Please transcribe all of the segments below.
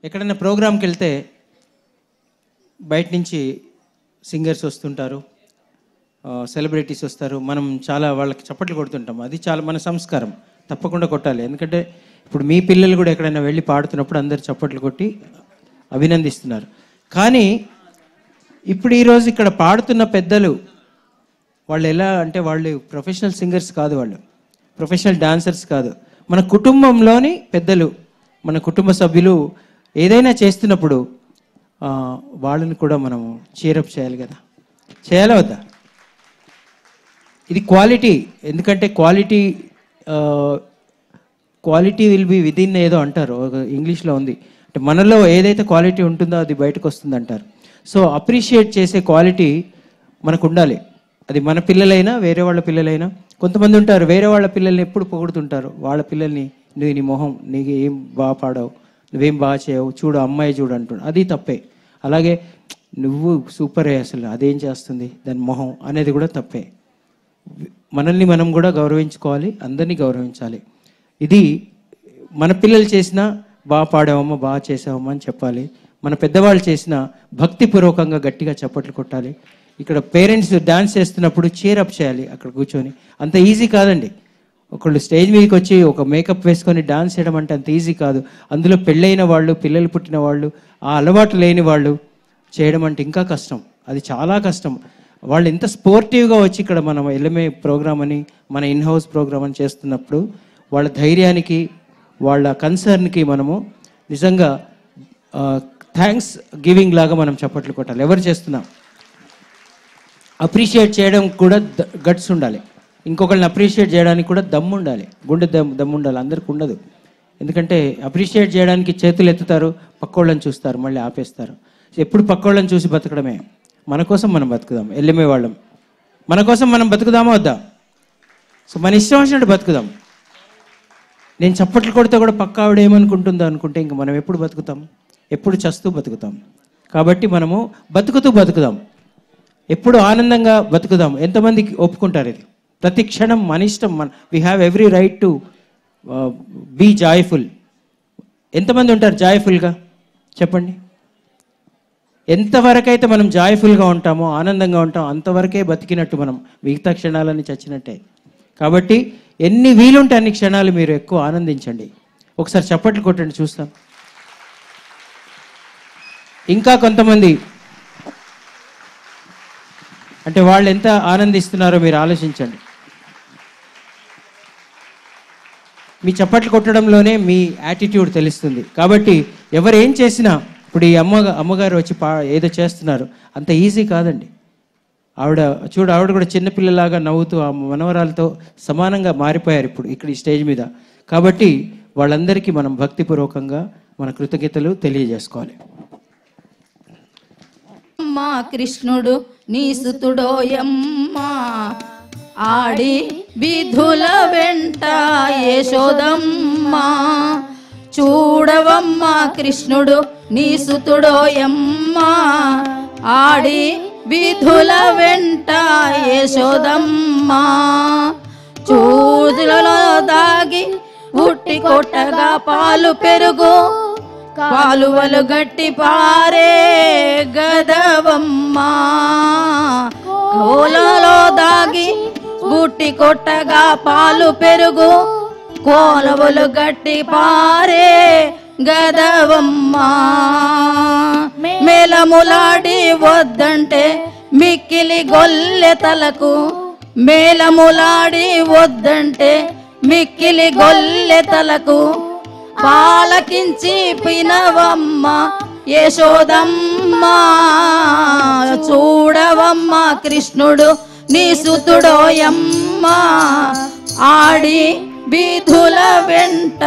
ఎక్కడైనా ప్రోగ్రామ్కి వెళ్తే బయట నుంచి సింగర్స్ వస్తుంటారు, సెలబ్రిటీస్ వస్తారు, మనం చాలా వాళ్ళకి చప్పట్లు కొడుతుంటాం. అది చాలా మన సంస్కారం, తప్పకుండా కొట్టాలి. ఎందుకంటే ఇప్పుడు మీ పిల్లలు కూడా ఎక్కడైనా వెళ్ళి పాడుతున్నప్పుడు అందరు చప్పట్లు కొట్టి అభినందిస్తున్నారు. కానీ ఇప్పుడు ఈరోజు ఇక్కడ పాడుతున్న పెద్దలు వాళ్ళు ఎలా అంటే వాళ్ళు ప్రొఫెషనల్ సింగర్స్ కాదు, వాళ్ళు ప్రొఫెషనల్ డాన్సర్స్ కాదు. మన కుటుంబంలోని పెద్దలు, మన కుటుంబ సభ్యులు ఏదైనా చేస్తున్నప్పుడు వాళ్ళని కూడా మనము చీరప్ చేయాలి కదా, చేయాలా వద్దా? ఇది క్వాలిటీ. ఎందుకంటే క్వాలిటీ విల్ బి విదిన్ ఏదో అంటారు, ఇంగ్లీష్లో ఉంది. అంటే మనలో ఏదైతే క్వాలిటీ ఉంటుందో అది బయటకు వస్తుంది అంటారు. సో అప్రిషియేట్ చేసే క్వాలిటీ మనకు ఉండాలి. అది మన పిల్లలైనా వేరే వాళ్ళ పిల్లలైనా. కొంతమంది ఉంటారు వేరే వాళ్ళ పిల్లల్ని ఎప్పుడు పొగుడుతుంటారు, వాళ్ళ పిల్లల్ని నువ్వు నీ మొహం, నీకు ఏం బాగా పాడావు, నువ్వేం బాగా చేయవు, చూడు అమ్మాయి చూడు అంటున్నాడు, అది తప్పే. అలాగే నువ్వు సూపరే, అసలు అదేం చేస్తుంది దాని మొహం అనేది కూడా తప్పే. మనల్ని మనం కూడా గౌరవించుకోవాలి, అందరినీ గౌరవించాలి. ఇది మన పిల్లలు చేసినా బాగా పాడావమ్మా, బాగా చేసావమ్మా అని చెప్పాలి. మన పెద్దవాళ్ళు చేసిన భక్తిపూర్వకంగా గట్టిగా చప్పట్లు కొట్టాలి. ఇక్కడ పేరెంట్స్ డాన్స్ చేస్తున్నప్పుడు చీరప్ చేయాలి అక్కడ కూర్చొని. అంత ఈజీ కాదండి. ఒకళ్ళు స్టేజ్ మీదకి వచ్చి ఒక మేకప్ వేసుకొని డాన్స్ చేయడం అంటే అంత ఈజీ కాదు. అందులో పెళ్ళైన వాళ్ళు, పిల్లలు పుట్టిన వాళ్ళు, ఆ అలవాటు లేని వాళ్ళు చేయడం అంటే ఇంకా కష్టం. అది చాలా కష్టం. వాళ్ళు ఎంత స్పోర్టివ్గా వచ్చి ఇక్కడ మనం ఎల్ఎంఏ ప్రోగ్రామ్ అని, మన ఇన్ హౌస్ ప్రోగ్రామ్ అని చేస్తున్నప్పుడు వాళ్ళ ధైర్యానికి, వాళ్ళ కన్సర్న్కి మనము నిజంగా థ్యాంక్స్ గివింగ్ లాగా మనం చప్పట్లు కొట్టాలి. ఎవరు చేస్తున్నాం అప్రిషియేట్ చేయడం కూడా గట్స్ ఉండాలి. ఇంకొకరిని అప్రిషియేట్ చేయడానికి కూడా దమ్ము ఉండాలి, గుండె దమ్ము ఉండాలి. అందరికి ఉండదు. ఎందుకంటే అప్రిషియేట్ చేయడానికి చేతులు ఎత్తుతారు, పక్కోళ్ళని చూస్తారు, మళ్ళీ ఆపేస్తారు. ఎప్పుడు పక్కోళ్ళని చూసి బతకడమే. మన కోసం మనం బతుకుదాం. ఎల్ఎంఏ వాళ్ళం మన కోసం మనం బతుకుదామా వద్దా? సో మన ఇష్టం వచ్చినట్టు బతుకుదాం. నేను చప్పట్లు కొడితే కూడా పక్క ఆవిడ ఏమనుకుంటుందో అనుకుంటే ఇంక మనం ఎప్పుడు బతుకుతాం? ఎప్పుడు చస్తూ బతుకుతాం. కాబట్టి మనము బతుకుతూ బతుకుదాం, ఎప్పుడు ఆనందంగా బతుకుదాం. ఎంతమందికి ఒప్పుకుంటారు ఇది? ప్రతి క్షణం మన ఇష్టం. We have every right to be joyful. ఎంతమంది ఉంటారు జాయ్ఫుల్గా? చెప్పండి. ఎంతవరకైతే మనం జాయ్ఫుల్గా ఉంటామో, ఆనందంగా ఉంటామో, అంతవరకే బతికినట్టు మనం. మిగతా క్షణాలన్నీ చచ్చినట్టే. కాబట్టి ఎన్ని వీలుంటే అన్ని క్షణాలు మీరు ఎక్కువ ఆనందించండి. ఒకసారి చప్పట్లు కొట్టండి చూస్తాం. ఇంకా కొంతమంది అంటే వాళ్ళు ఎంత ఆనందిస్తున్నారో మీరు ఆలోచించండి. మీ చప్పట్లు కొట్టడంలోనే మీ యాటిట్యూడ్ తెలుస్తుంది. కాబట్టి ఎవరు ఏం చేసినా, ఇప్పుడు ఈ అమ్మగారు వచ్చి ఏదో చేస్తున్నారు, అంత ఈజీ కాదండి. ఆవిడ కూడా చిన్నపిల్లలాగా నవ్వుతూ ఆ మనవరాలతో సమానంగా మారిపోయారు ఇప్పుడు ఇక్కడ ఈ స్టేజ్ మీద. కాబట్టి వాళ్ళందరికీ మనం భక్తిపూర్వకంగా మన కృతజ్ఞతలు తెలియజేసుకోవాలి. మా కృష్ణుడు నీ సుతుడోయమ్మా, ఆడి విధుల వెంట యశోదమ్మా. చూడవమ్మా కృష్ణుడు నీ సుతుడోయమ్మా, ఆడి విధుల వెంట యశోదమ్మా. చూదులలో దాగి ఉట్టి కొట్టగా పాలు పెరుగు, కాలువలు గట్టి పారే గదవమ్మా. కోలలో దాగి బుట్టి కొట్టగా పాలు పెరుగు, కోలవలు గట్టి పారే గదవమ్మా. మేలములాడి వద్దంటే మిక్కిలి గొల్లె తలకు, మేలములాడి వద్దంటే మిక్కిలి గొల్లె తలకు. పాలకించి పినవమ్మ యశోదమ్మ, చూడవమ్మ కృష్ణుడు నీ సుతుడోయమ్మ, ఆడి విధుల వెంట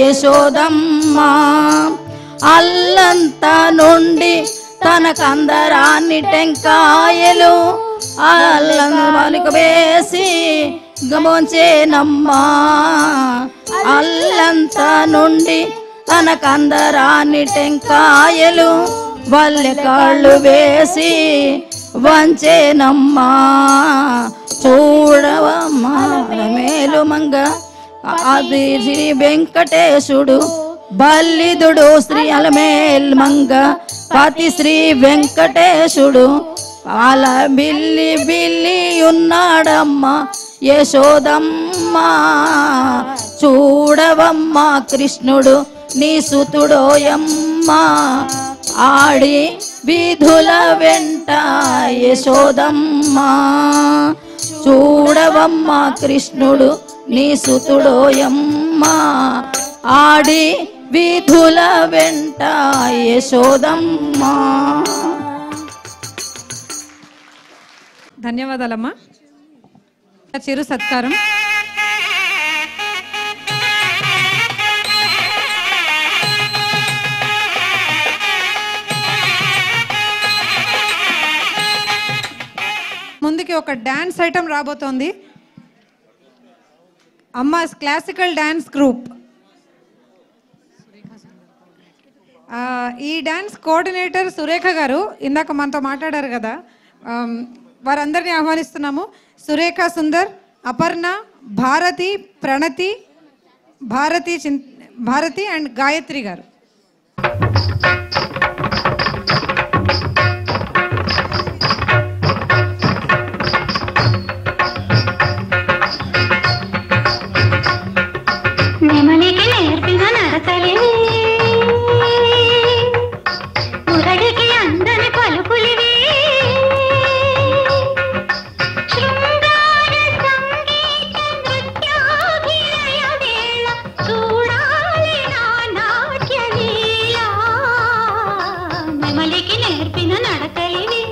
యశోదమ్మ. అల్లంతా నుండి తనకందరాన్ని టెంకాయలు అల్లంకు వేసి గమోంచేనమ్మా. అల్లంతా నుండి తనకందరాన్ని టెంకాయలు వల్లె కాళ్ళు వేసి వంచేనమ్మా. చూడవమ్మా మేలు మంగ అది శ్రీ వెంకటేశుడు బల్లిదుడు శ్రీ అలమేల్ మంగ పతి శ్రీ వెంకటేశుడు పాల బిల్లి బిల్లి ఉన్నాడమ్మ యశోదమ్మ చూడవమ్మ కృష్ణుడు నీ సుతుడోయమ్మ ఆడి వీధుల వెంట యశోదమ్మ చూడవమ్మ కృష్ణుడు నీ సుతుడోయమ్మ ఆడి వీధుల వెంట యశోదమ్మ. ధన్యవాదాలమ్మా. చిరు సత్కారం. ముందుకి ఒక డాన్స్ ఐటమ్ రాబోతోంది. అమ్మాస్ క్లాసికల్ డాన్స్ గ్రూప్. ఈ డాన్స్ కోఆర్డినేటర్ సురేఖ గారు ఇందాక మనతో మాట్లాడారు కదా, వారందరినీ ఆహ్వానిస్తున్నాము. సురేఖ సుందర్, అపర్ణ, భారతి, ప్రణతి, భారతి అండ్ గాయత్రి గారు. నెమలికి నేర్పిన నడకలివి, మురడికి అందని పలుకులివి, శృంగార సంగీత నృత్యాభినయ వేళ చూడాలి నా నాట్యలీల. నెమలికి నేర్పిన నడకలివి,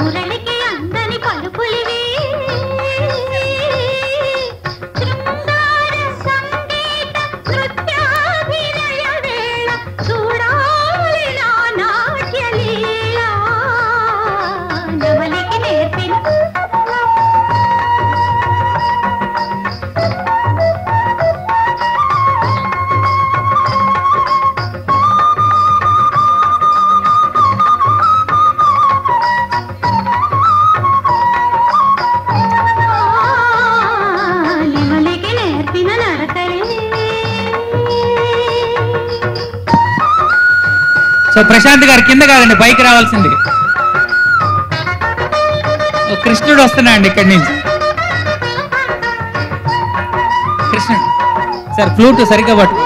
మురళికి అందని పలుకులివి, సో ప్రశాంత్ గారు కింద కాదండి, పైకి రావాల్సింది. కృష్ణుడు వస్తున్నాడు ఇక్కడి నుంచి. కృష్ణుడు సార్ ఫ్లూట్ సరిగ్గా పట్టు.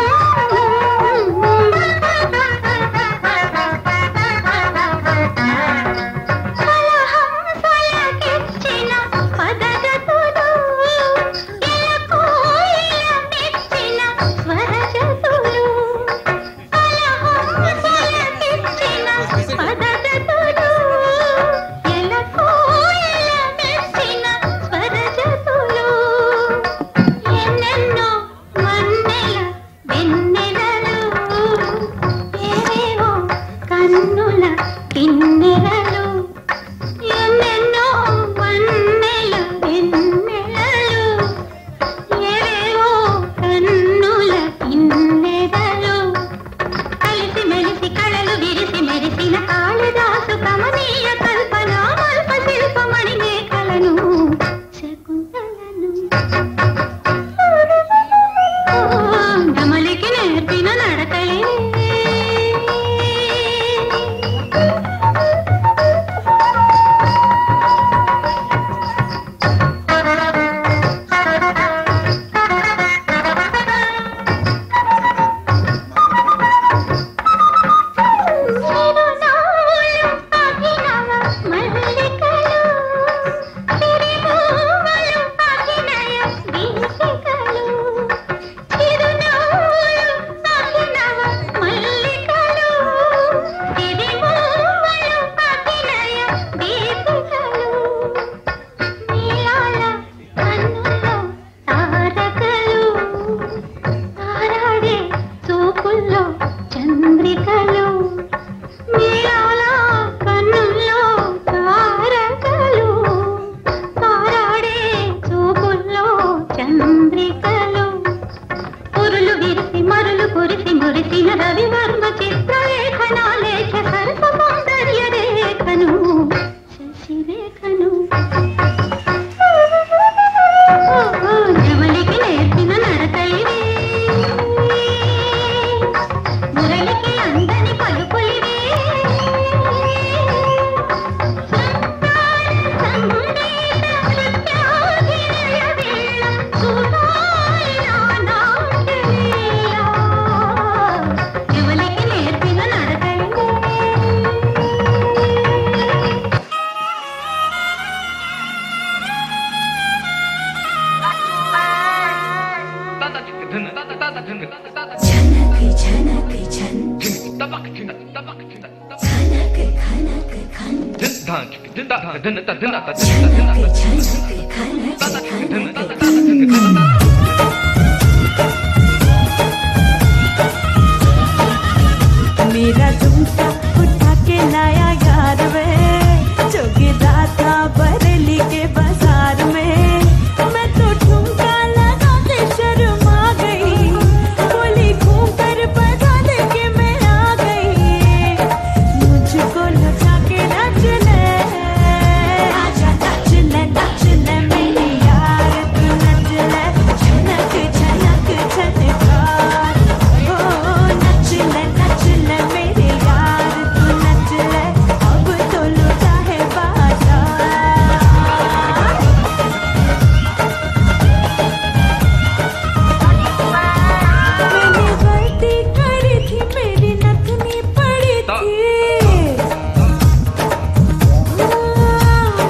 मेरा झुमका उठा के लाया यार वे जोगिदा था बरेली के बाजार में मैं तो ठुमका लगा के शर्मा गई बोली घूम कर बजा दे के मैं आ गई मुझको लगा के नच ले आजा नच ले मेरी यार तू नच ले झनक झनक झनकार ओ नच ले मेरे यार तू नच ले अब तो लुटा है बाजार मैंने गलती करी थी मेरी नथनी पड़ी थी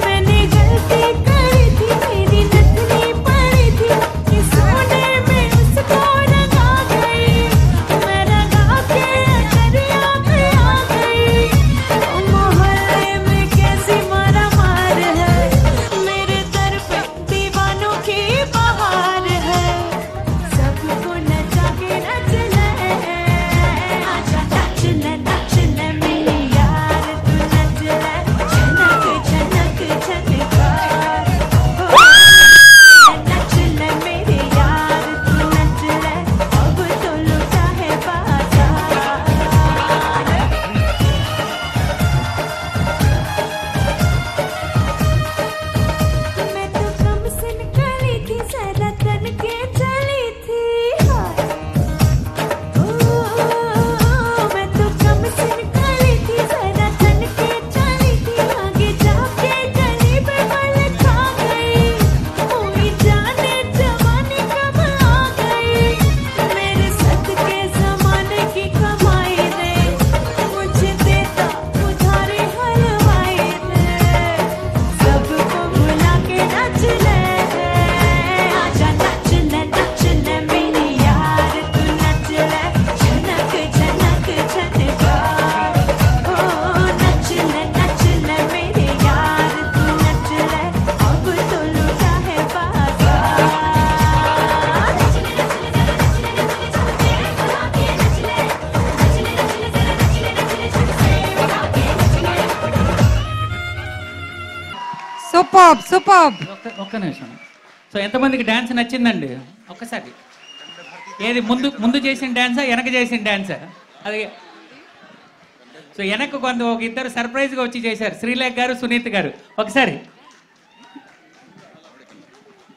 मैंने गलती करी थी मेरी नथनी पड़ी थी कि सोने में उसको रंगा गई मैं रंगा के दरिया में आ गई मोहल्ले में कैसी मारा मार है मेरे दर पे दीवानों की बहार है सबको नचा के नच ले आजा नच ले मेरी यार तू नच ले झनक झनक झनकार नच ले मेरे यार तू नच ले अब तो लुटा है बाजार मैं तो कम से निकली थी सदा तन के चली थी मैं तो कम से निकली थी सदा तन के चली थी आगे जाके गली पे पल खा गई हुई जाने जवानी कब आ गई मेरे सदके ज़माने की कमाई ने मुझे देता उधारे हलवाई ने सबको भुला के नच ले आजा नच ले मेरी यार तू नच ले झनक झनक झनकार ओ नच ले मेरे यार तू नच ले अब तो लुटा है बाजार సూపర్ సూపర్. ఒక్క నిమిషం. సో ఎంతమందికి డ్యాన్స్ నచ్చిందండి ఒక్కసారి? ఏది ముందు చేసిన డ్యాన్సా వెనక చేసిన డ్యాన్సా? అది సో వెనక ఒక ఇద్దరు సర్ప్రైజ్గా వచ్చి చేశారు, శ్రీలేఖ గారు సునీత్ గారు. ఒకసారి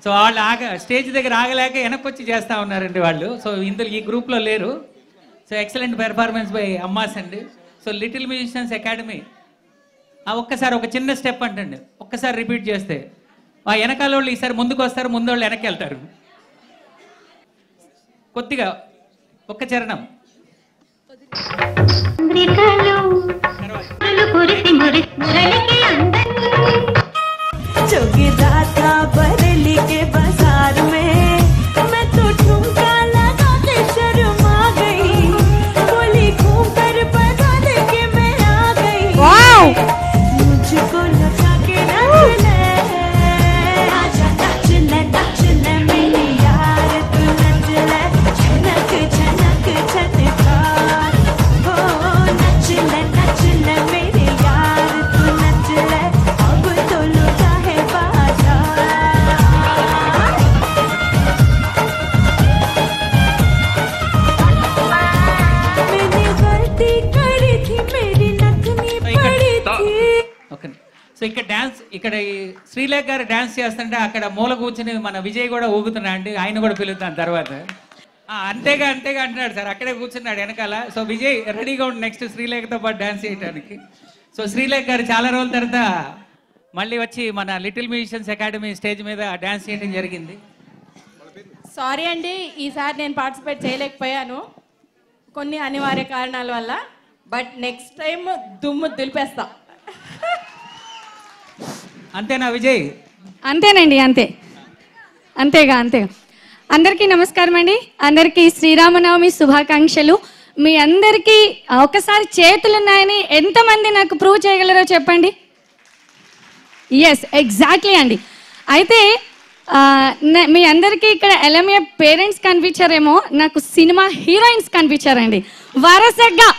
సో వాళ్ళు స్టేజ్ దగ్గర ఆగలేక వెనక్కి వచ్చి చేస్తూ ఉన్నారండి వాళ్ళు. సో ఇందులో ఈ గ్రూప్లో లేరు. సో ఎక్సలెంట్ పెర్ఫార్మెన్స్ బై అమ్మాస్ అండి. సో లిటిల్ మ్యూజిషియన్స్ అకాడమీ ఒక్కసారి ఒక చిన్న స్టెప్ అంటండి, ఒక్కసారి రిపీట్ చేస్తే ఆ వెనకాల వాళ్ళు ఈసారి ముందుకు వస్తారు, ముందు వాళ్ళు వెనక్కి వెళ్తారు. కొద్దిగా ఒక్క చరణం. जोगिदा था बरेली के बाजार में मैं तो ठुमका लगा के शर्मा गई बोली घूम कर बजा दे के मैं आ गई मुझको लगा के नच ले आजा नच ले मेरी यार तू नच ले झनक झनक झनकार ओ नच ले मेरे यार तू नच ले अब तो लुटा है बाजार मैंने गलती करी थी मेरी नथनी पड़ी थी సో ఇక్కడ డ్యాన్స్ ఇక్కడ ఈ శ్రీలేఖ గారు డ్యాన్స్ చేస్తుంటే అక్కడ మూల కూర్చుని మన విజయ్ కూడా ఊగుతున్నా అండి, ఆయన కూడా పిలుస్తాను తర్వాత. అంతేగా అంటున్నాడు సార్, అక్కడే కూర్చున్నాడు వెనకాల. సో విజయ్ రెడీగా ఉండి నెక్స్ట్ శ్రీలేఖతో పాటు డ్యాన్స్ చేయడానికి. సో శ్రీలేఖ గారు చాలా రోజుల తర్వాత మళ్ళీ వచ్చి మన లిటిల్ మ్యూజిషియన్స్ అకాడమీ స్టేజ్ మీద డ్యాన్స్ చేయడం జరిగింది. సారీ అండి, ఈసారి నేను పార్టిసిపేట్ చేయలేకపోయాను కొన్ని అనివార్య కారణాల వల్ల. బట్ నెక్స్ట్ టైం దుమ్ము దులిపేస్తా. అంతేనా విజయ్? అంతేనండి, అంతేగా. అందరికీ నమస్కారం అండి. అందరికీ శ్రీరామనవమి శుభాకాంక్షలు. మీ అందరికీ ఒకసారి చేతులు ఉన్నాయని ఎంతమంది నాకు ప్రూవ్ చేయగలరో చెప్పండి. ఎస్, ఎగ్జాక్ట్లీ అండి. అయితే మీ అందరికీ ఇక్కడ ఎల్ఎంఏ పేరెంట్స్ కనిపించారేమో, నాకు సినిమా హీరోయిన్స్ కనిపించారండి. వరుసగా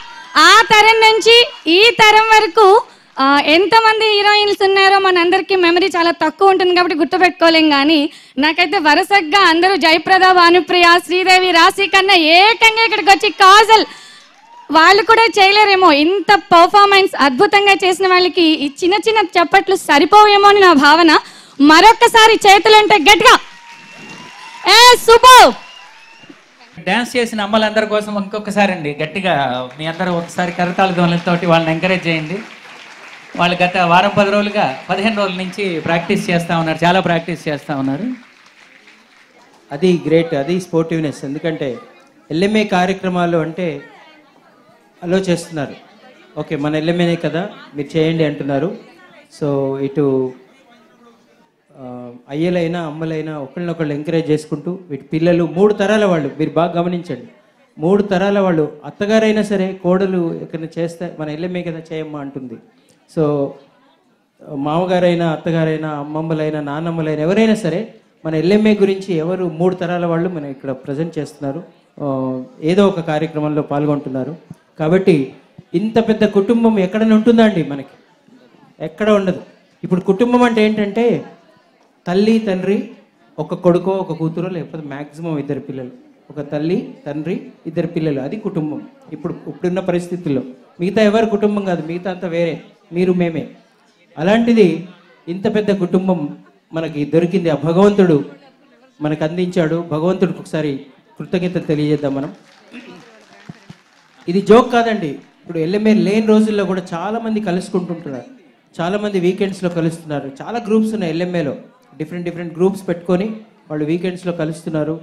ఆ తరం నుంచి ఈ తరం వరకు ఎంతమంది హీరోయిన్స్ ఉన్నారో మనందరికీ మెమరీ చాలా తక్కువ ఉంటుంది కాబట్టి గుర్తుపెట్టుకోలేం. కానీ నాకైతే వరుసగా అందరూ జయప్రద, భానుప్రియ, శ్రీదేవి, రాశి కన్నా ఏకంగా ఇక్కడికి వచ్చి కాజల్ వాళ్ళు కూడా చేయలేరేమో. ఇంత పర్ఫార్మెన్స్ అద్భుతంగా చేసిన వాళ్ళకి ఈ చిన్న చిన్న చప్పట్లు సరిపోవేమో అని నా భావన. మరొక్కసారి చేతులంటే గట్టిగా సూపర్. డ్యాన్స్ చేసిన అమ్మలందరి కోసం ఇంకొకసారి అండి గట్టిగా మీ అందరూ ఒకసారి కరతాళ ధ్వనులతోటి వాళ్ళని ఎంకరేజ్ చేయండి. వాళ్ళు గత వారం 10 రోజులుగా 15 రోజుల నుంచి ప్రాక్టీస్ చేస్తూ ఉన్నారు, చాలా ప్రాక్టీస్ చేస్తూ ఉన్నారు. అది గ్రేట్, అది స్పోర్టివ్నెస్. ఎందుకంటే ఎల్ఎంఏ కార్యక్రమాలు అంటే అలో చేస్తున్నారు. ఓకే, మన ఎల్ఎంఏనే కదా మీరు చేయండి అంటున్నారు. సో ఇటు అయ్యలైనా అమ్మలైనా ఒకళ్ళనొకళ్ళు ఎంకరేజ్ చేసుకుంటూ వీటి పిల్లలు 3 తరాల వాళ్ళు, మీరు బాగా గమనించండి, 3 తరాల వాళ్ళు, అత్తగారైనా సరే కోడలు ఎక్కడ చేస్తే మన ఎల్ఎంఏ కదా చేయమ్మా అంటుంది. సో మామగారైనా అత్తగారైనా అమ్మమ్మలైనా నాన్నమ్మలైనా ఎవరైనా సరే మన ఎల్ఎంఏ గురించి ఎవరు 3 తరాల వాళ్ళు మనం ఇక్కడ ప్రజెంట్ చేస్తున్నారు, ఏదో ఒక కార్యక్రమంలో పాల్గొంటున్నారు. కాబట్టి ఇంత పెద్ద కుటుంబం ఎక్కడైనా ఉంటుందా అండి? మనకి ఎక్కడ ఉండదు. ఇప్పుడు కుటుంబం అంటే ఏంటంటే తల్లి తండ్రి, ఒక కొడుకో ఒక కూతురో, లేకపోతే మ్యాక్సిమం 2 పిల్లలు, ఒక తల్లి తండ్రి 2 పిల్లలు, అది కుటుంబం. ఇప్పుడున్న పరిస్థితుల్లో మిగతా ఎవరు కుటుంబం కాదు, మిగతా అంతా వేరే, మీరు మేమే. అలాంటిది ఇంత పెద్ద కుటుంబం మనకి దొరికింది, ఆ భగవంతుడు మనకు అందించాడు. భగవంతుడికి ఒకసారి కృతజ్ఞతలు తెలియజేద్దాం మనం. ఇది జోక్ కాదండి. ఇప్పుడు ఎల్ఎంఏ లేని రోజుల్లో కూడా చాలామంది కలుసుకుంటుంటున్నారు, చాలామంది వీకెండ్స్లో కలుస్తున్నారు. చాలా గ్రూప్స్ ఉన్నాయి ఎల్ఎంఏలో, డిఫరెంట్ గ్రూప్స్ పెట్టుకొని వాళ్ళు వీకెండ్స్లో కలుస్తున్నారు.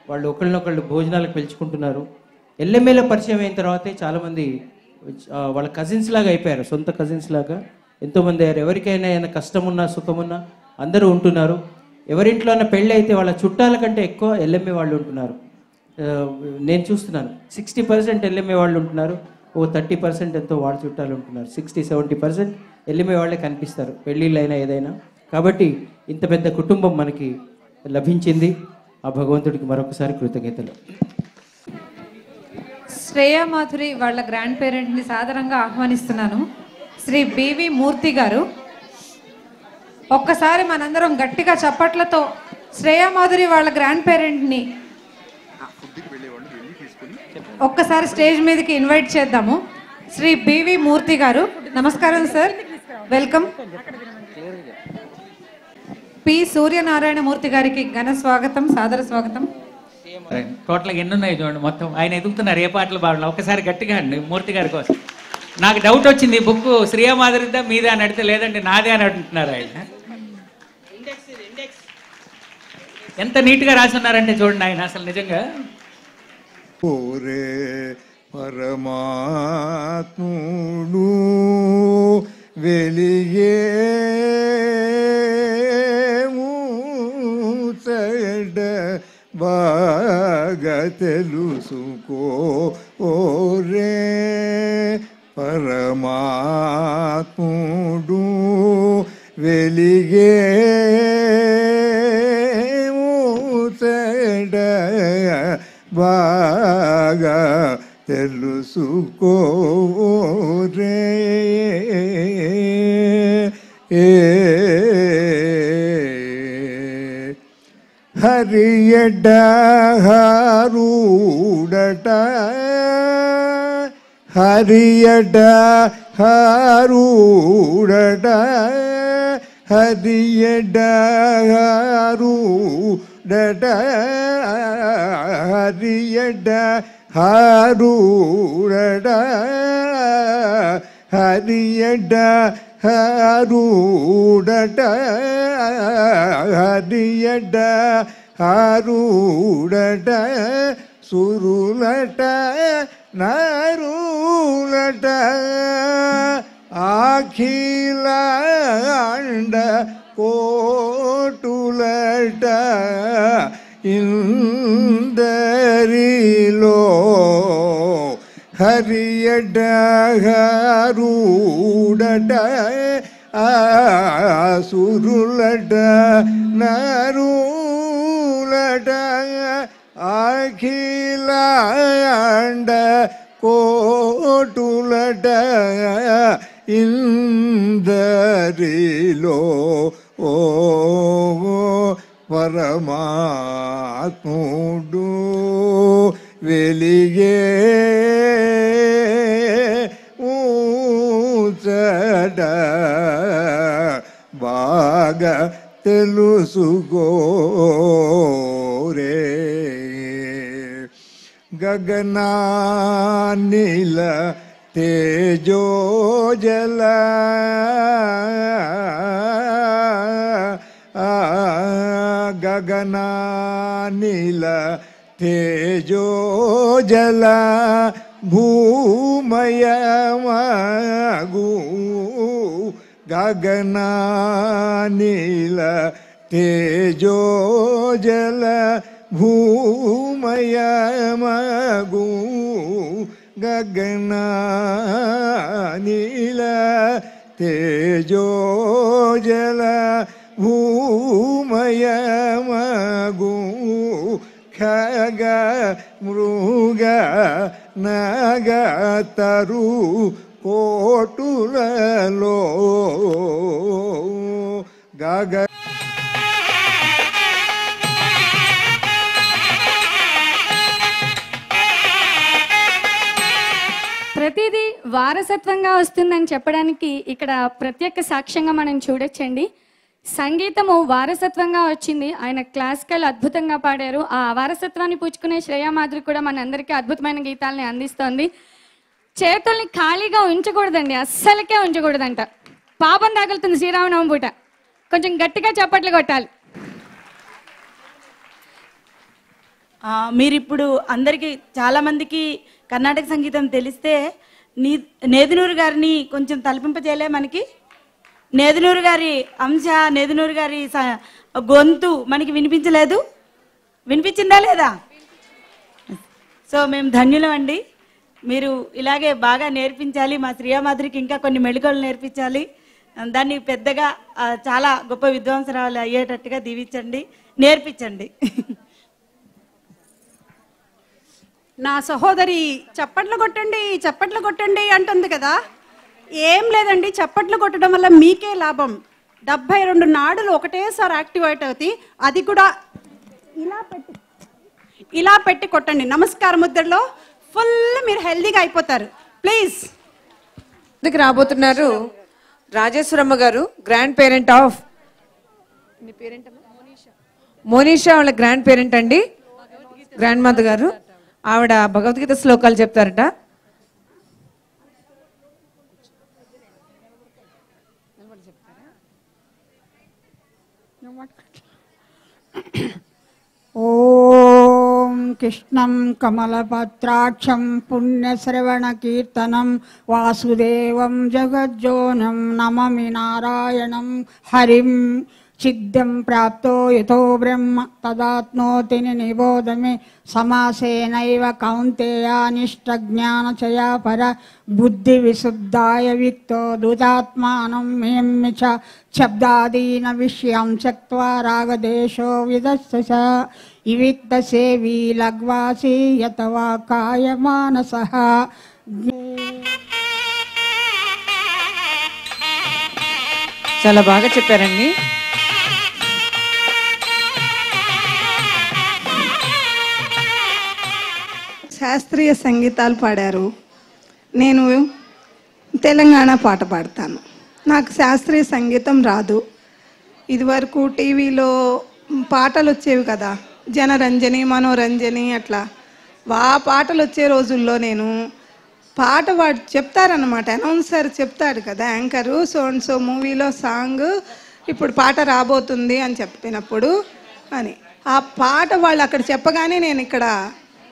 వాళ్ళు ఒకళ్ళనొకళ్ళు భోజనాలకు పిలుచుకుంటున్నారు. ఎల్ఎంఏలో పరిచయం అయిన తర్వాతే చాలామంది వాళ్ళ కజిన్స్ లాగా అయిపోయారు, సొంత కజిన్స్ లాగా ఎంతోమంది అయ్యారు. ఎవరికైనా ఏమైనా కష్టం ఉన్నా సుఖం ఉన్నా అందరూ ఉంటున్నారు. ఎవరింట్లో అన్న పెళ్ళి అయితే వాళ్ళ చుట్టాల కంటే ఎక్కువ ఎల్ఎంఏ వాళ్ళు ఉంటున్నారు. నేను చూస్తున్నాను 60% ఎల్ఎంఏ వాళ్ళు ఉంటున్నారు, ఓ 30% ఎంతో వాళ్ళ చుట్టాలు ఉంటున్నారు. 60-70% ఎల్ఎంఏ వాళ్ళే కనిపిస్తారు పెళ్ళిళ్ళు అయినా ఏదైనా. కాబట్టి ఇంత పెద్ద కుటుంబం మనకి లభించింది, ఆ భగవంతుడికి మరొకసారి కృతజ్ఞతలు. శ్రేయా మాధురి వాళ్ళ గ్రాండ్ పేరెంట్ని సాదరంగా ఆహ్వానిస్తున్నాను, శ్రీ బివి మూర్తి గారు. ఒక్కసారి మనందరం గట్టిగా చప్పట్లతో శ్రేయా మాధురి వాళ్ళ గ్రాండ్ పేరెంట్ని ఒక్కసారి స్టేజ్ మీదకి ఇన్వైట్ చేద్దాము. శ్రీ బివి మూర్తి గారు, నమస్కారం sir, welcome. P Suryanarayana Murthy గారికి ఘన స్వాగతం, సాదర స్వాగతం. టోటల్గా ఎన్ని ఉన్నాయి చూడండి, మొత్తం ఆయన ఎదుగుతున్నారు ఏ పాటలు బాగున్నా. ఒకసారి గట్టిగా అండి మూర్తి గారి కోసం. నాకు డౌట్ వచ్చింది, బుక్ శ్రీయా మాధురిదా మీదే అని అడిగితే లేదండి నాదే అని అంటున్నారు ఆయన. ఎంత నీట్గా రాసి ఉన్నారంటే చూడండి ఆయన, అసలు నిజంగా. ఓరే పరమాత్ముడు వెలిగే మూచడ బాగా తెలుసుకో, ఓరే పరమాత్ముడు వెలిగే మూచడ బాగా తెలుసుకో, రే హరియడ హారుడట, హరియడ హారుడట, హరియడ హారుడట, హరియడ హారుడట, హరియడ హారుడట, హరియడ హారుడట, సురులట నరులట, అఖిలాండ కోటులట, ఇందరిలో హరియడ హరుడట ఆసురులట నరులట అఖిలాండ కోటులట ఇందరిలో ఓ పరమాత్ముడు వెలిగే ఊచట బాగా తెలుసుకోరే గగనానిల తేజోజల గగనానిల తేజోజల భూమయమగు గగనానిల తేజోజల భూమయమగు గగనానిల తేజోజల భూమయమగు ఖగ మృగ నగతరు కోటులలో గగ ప్రతిదీ వారసత్వంగా వస్తుందని చెప్పడానికి ఇక్కడ ప్రత్యేక సాక్ష్యంగా మనం చూడొచ్చండి. సంగీతము వారసత్వంగా వచ్చింది. ఆయన క్లాసికల్ అద్భుతంగా పాడారు. ఆ వారసత్వాన్ని పుచ్చుకునే శ్రేయా మాధురి కూడా మనందరికీ అద్భుతమైన గీతాలని అందిస్తోంది. చేతుల్ని ఖాళీగా ఉంచకూడదండి, అస్సలకే ఉంచకూడదంట. పాపం తగులుతుంది శ్రీరామనవమి పూట. కొంచెం గట్టిగా చప్పట్లు కొట్టాలి. మీరిప్పుడు అందరికీ చాలామందికి కర్ణాటక సంగీతం తెలిస్తే నేదునూరు గారిని కొంచెం తలపింపజేయలే మనకి. నేదునూరు గారి అంశ, నేదునూరు గారి గొంతు మనకి వినిపించలేదు. వినిపించిందా లేదా? సో మేము ధన్యులం అండి. మీరు ఇలాగే బాగా నేర్పించాలి. మా శ్రీయామాధురికి ఇంకా కొన్ని మెళుకువలు నేర్పించాలి. దాన్ని పెద్దగా చాలా గొప్ప విద్వాంసరాలు అయ్యేటట్టుగా దీవించండి, నేర్పించండి. నా సహోదరి చప్పట్లు కొట్టండి అంటుంది కదా. ఏం లేదండి, చప్పట్లు కొట్టడం వల్ల మీకే లాభం. 72 నాడులు ఒకటేసారి యాక్టివేట్ అవుతాయి. అది కూడా ఇలా పెట్టి కొట్టండి. నమస్కార ముద్రలో ఫుల్ మీరు హెల్దీగా అయిపోతారు. ప్లీజ్. ముందుకు రాబోతున్నారు రాజేశ్వరమ్మ గారు, గ్రాండ్ పేరెంట్ ఆఫ్ మోనిషా వాళ్ళ గ్రాండ్ పేరెంట్ అండి, గ్రాండ్ మదర్ గారు. ఆవిడ భగవద్గీత శ్లోకాలు చెప్తారట. ఓం కృష్ణం కమలపత్రాక్షం పుణ్యశ్రవణకీర్తనం వాసుదేవం జగజ్జోనం నమమి నారాయణం హరిం సిద్ధిం ప్రాప్తో యతో బ్రహ్మ తదాత్నోతి నిబోధమే సమాసేనైవ కౌంతేయ నిష్టజ్ఞానచయా పర బుద్ధి విశుద్ధాయ విక్తో దుతాత్మానం మేమ్మి చ శబ్దాదీన విషయం త్యక్త్వా రాగదేశో విదస్స ఇవిక్త సేవీ లగ్వాసి యతవా కాయమానసః. చాలా బాగా చెప్పారండి. శాస్త్రీయ సంగీతాలు పాడారు. నేను తెలంగాణ పాట పాడతాను. నాకు శాస్త్రీయ సంగీతం రాదు. ఇదివరకు టీవీలో పాటలు వచ్చేవి కదా, జనరంజని, మనోరంజని, అట్లా ఆ పాటలు వచ్చే రోజుల్లో నేను పాట వాడు చెప్తారన్నమాట. అనౌన్సర్ చెప్తాడు కదా, యాంకరు, సో అండ్ సో మూవీలో సాంగ్ ఇప్పుడు పాట రాబోతుంది అని చెప్పినప్పుడు అని ఆ పాట వాళ్ళు అక్కడ చెప్పగానే నేను ఇక్కడ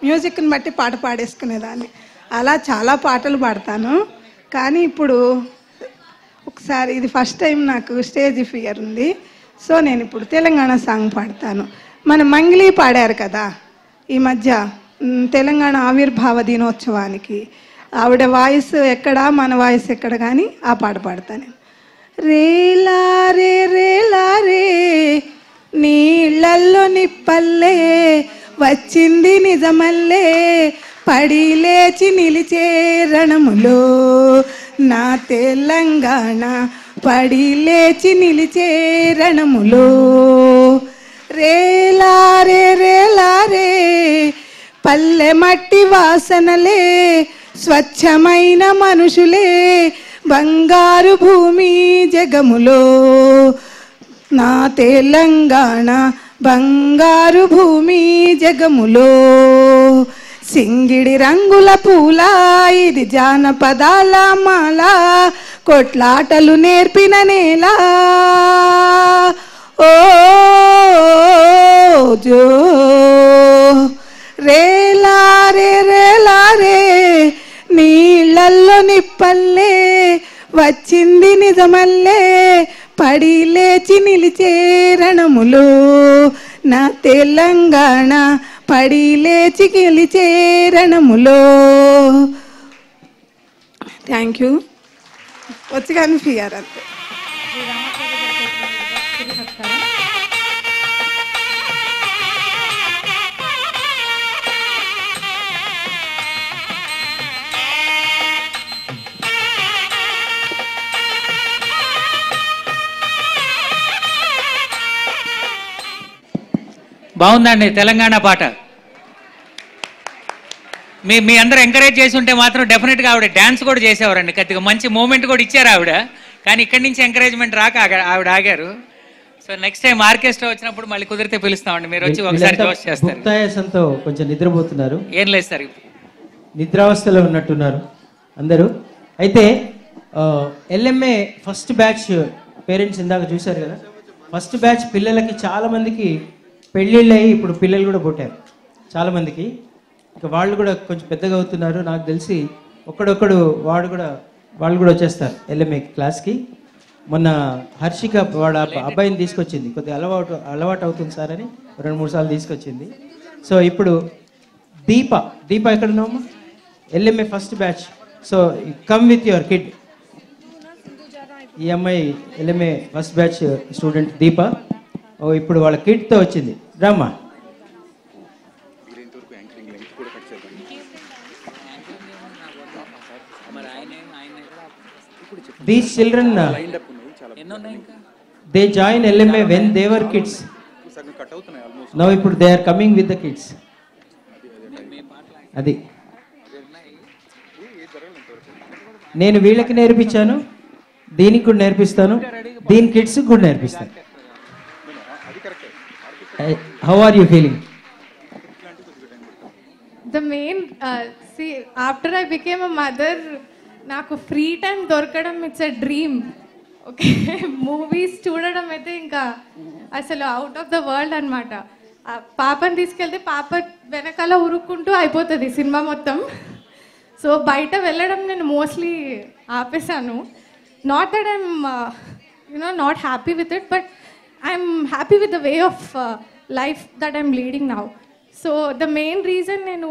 మ్యూజిక్ని బట్టి పాట పాడేసుకునేదాన్ని. అలా చాలా పాటలు పాడతాను. కానీ ఇప్పుడు ఒకసారి ఇది ఫస్ట్ టైం నాకు స్టేజ్ ఫియర్ ఉంది. సో నేను ఇప్పుడు తెలంగాణ సాంగ్ పాడతాను. మన మంగ్లీ పాడారు కదా ఈ మధ్య తెలంగాణ ఆవిర్భావ దినోత్సవానికి. ఆవిడ వాయిస్ ఎక్కడ మన వాయిస్ ఎక్కడ కానీ ఆ పాట పాడతాను. రేలా రే రేలా రే నీళ్ళల్లో నిప్పల్లే వచ్చింది నిజమల్లే పడి లేచి నిలిచే రణములో నా తెలంగాణ పడి లేచి నిలిచే రణములో రేలారే రేలారే పల్లె మట్టి వాసనలే స్వచ్ఛమైన మనుషులే బంగారు భూమి జగములో నా తెలంగాణ బంగారు భూమి జగములో సింగిడి రంగుల పూల ఇది జానపదాల మాల కొట్లాటలు నేర్పిన నేల ఓ జో రేలారే రేలారే నీళ్ళల్లో నిప్పల్లే వచ్చింది నిజమల్లే పడి లేచి నిలిచే రణములో నా తెలంగాణ పడి లేచి గెలిచే రణములో. Thank you. వచ్చి కనిపించారు అంతే. బాగుందండి తెలంగాణ పాట. మీ అందరూ ఎంకరేజ్ చేసి ఉంటే మాత్రం డెఫినెట్గా ఆవిడ డ్యాన్స్ కూడా చేసేవారండి. కొద్దిగా మంచి మూమెంట్ కూడా ఇచ్చారు ఆవిడ. కానీ ఇక్కడి నుంచి ఎంకరేజ్మెంట్ రాక ఆవిడ ఆగారు. సో నెక్స్ట్ టైం ఆర్కెస్ట్రా వచ్చినప్పుడు మళ్ళీ కుదిరితే పిలుస్తామండి. మీరు వచ్చి ఒకసారి జోష్ చేస్తారు. ముక్తాయాసంతో కొంచెం నిద్రపోతున్నారు. ఏం లేదు సార్, నిద్రావస్థలో ఉన్నట్టున్నారు అందరూ. అయితే ఎల్ఎంఏ ఫస్ట్ బ్యాచ్ పేరెంట్స్ ఇందాక చూశారు కదా, ఫస్ట్ బ్యాచ్ పిల్లలకి చాలామందికి పెళ్ళిళ్ళు అయ్యి ఇప్పుడు పిల్లలు కూడా పుట్టారు చాలామందికి. ఇక వాళ్ళు కూడా కొంచెం పెద్దగా అవుతున్నారు. నాకు తెలిసి ఒక్కడొక్కడు వాళ్ళు కూడా వచ్చేస్తారు ఎల్ఎంఏ క్లాస్కి. మొన్న హర్షిక వాడు అబ్బాయిని తీసుకొచ్చింది, కొద్దిగా అలవాటు అవుతుంది సార్ అని 2-3 సార్లు తీసుకొచ్చింది. సో ఇప్పుడు దీప ఎక్కడున్నామా, LMA first batch. So come with your kid. ఈ అమ్మాయి LMA first batch student Deepa. ఇప్పుడు వాళ్ళ కిడ్తో వచ్చింది. రామ్మా. These children, they join LMA when they were kids. Now ఇప్పుడు they are coming with the kids. అది నేను వీళ్ళకి నేర్పించాను, దీనికి కూడా నేర్పిస్తాను, దీని కిడ్స్ కూడా నేర్పిస్తాను. How are you feeling? The main, see, after I became a mother, నాకు ఫ్రీ టైం దొరకడం it's a dream. Okay, movies చూడడం అయితే ఇంకా అసలు అవుట్ ఆఫ్ ద వరల్డ్ అనమాట. పాపని తీసుకెళ్తే పాప వెనకాల ఉరుక్కుంటూ అయిపోతుంది సినిమా మొత్తం. సో బయట వెళ్ళడం నేను మోస్ట్లీ ఆపేశాను. Not that I'm not happy with it, but I'm happy with the way of life that I'm leading now. So the main reason, నేను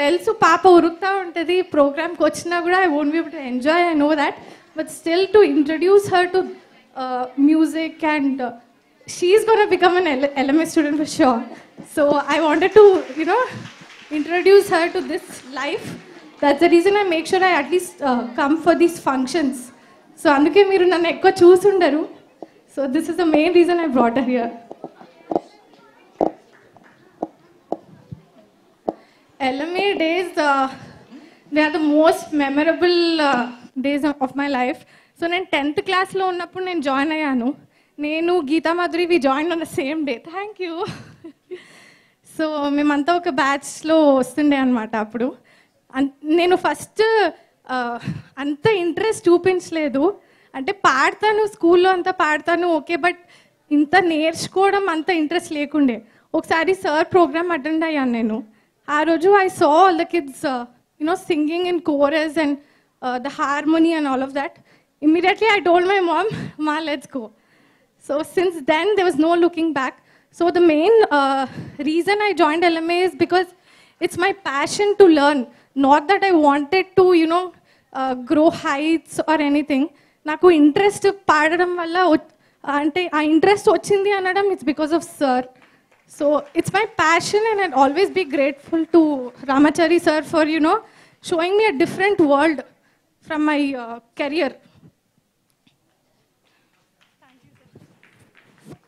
తెలుసు పాప ఉరుకుతూ ఉంటుంది, ప్రోగ్రామ్కి వచ్చినా కూడా I won't be able to enjoy, I know that, but still to introduce her to music and she's gonna become an LMA student for sure. So I wanted to introduce her to this life. That's the reason I make sure I at least come for these functions. So అందుకే మీరు నన్ను ఎక్కువ చూసుండరు. So this is the main reason I brought her here. LMA days, they are the most memorable days of my life. So నేను 10th క్లాస్లో ఉన్నప్పుడు నేను join అయ్యాను. నేను Geetha Madhuri we join on the same day. Thank you. So మేమంతా ఒక బ్యాచ్లో వస్తుండే అనమాట. అప్పుడు నేను ఫస్ట్ అంత ఇంట్రెస్ట్ చూపించలేదు. అంటే పాడతాను, స్కూల్లో అంతా పాడతాను ఓకే, బట్ ఇంత నేర్చుకోవడం అంత ఇంట్రెస్ట్ లేకుండే. ఒకసారి సార్ ప్రోగ్రామ్ అటెండ్ అయ్యాను నేను. ఆ రోజు I saw all the kids singing in chorus and the harmony and all of that. Immediately I told my mom, Ma, let's go. So since then there was no looking back. So the main reason I joined LMA is because it's my passion to learn. Not that I wanted to grow heights or anything. నాకు interest పాడడం వల్ల అంటే ఆ interest వచ్చింది అనడం it's because of sir. So it's my passion and I'd always be grateful to Ramachari sir for showing me a different world from my career.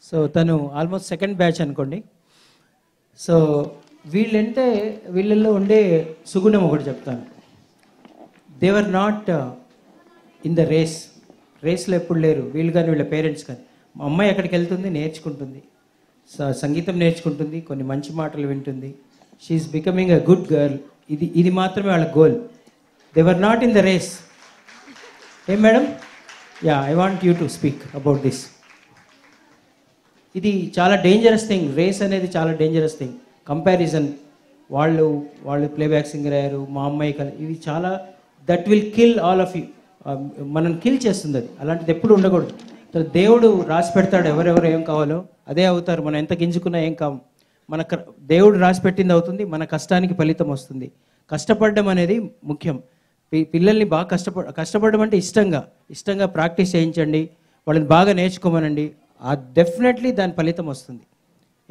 So తను almost second batch అనుకోండి. So వీళ్ళల్లో ఉండే సుగుణం ఒకటి చెప్తాను. దేవర్ నాట్ ఇన్ ద రేస్లో ఎప్పుడు లేరు వీళ్ళు కానీ వీళ్ళ పేరెంట్స్ కానీ. మా అమ్మాయి ఎక్కడికి వెళ్తుంది, నేర్చుకుంటుంది, సంగీతం నేర్చుకుంటుంది, కొన్ని మంచి మాటలు వింటుంది, she's becoming a good girl. ఇది మాత్రమే వాళ్ళ goal. They're not in the race. ఏం madam? Yeah, I want you to speak about this. ఇది చాలా డేంజరస్ థింగ్. రేస్ అనేది చాలా డేంజరస్ థింగ్. కంపారిజన్, వాళ్ళు ప్లేబ్యాక్ సింగర్ అయ్యారు, మా అమ్మాయి ఇవి చాలా that will kill all of you. మనం కిల్ చేస్తుంది అది. అలాంటిది ఎప్పుడు ఉండకూడదు. దేవుడు రాసి పెడతాడు ఎవరెవరు ఏం కావాలో అదే అవుతారు. మనం ఎంత గింజుకున్నా ఏం కావు. దేవుడు రాసి పెట్టింది అవుతుంది. మన కష్టానికి ఫలితం వస్తుంది. కష్టపడడం అనేది ముఖ్యం. పిల్లల్ని బాగా కష్టపడడం అంటే ఇష్టంగా ప్రాక్టీస్ చేయించండి, వాళ్ళని బాగా నేర్చుకోమనండి. డెఫినెట్లీ దాని ఫలితం వస్తుంది.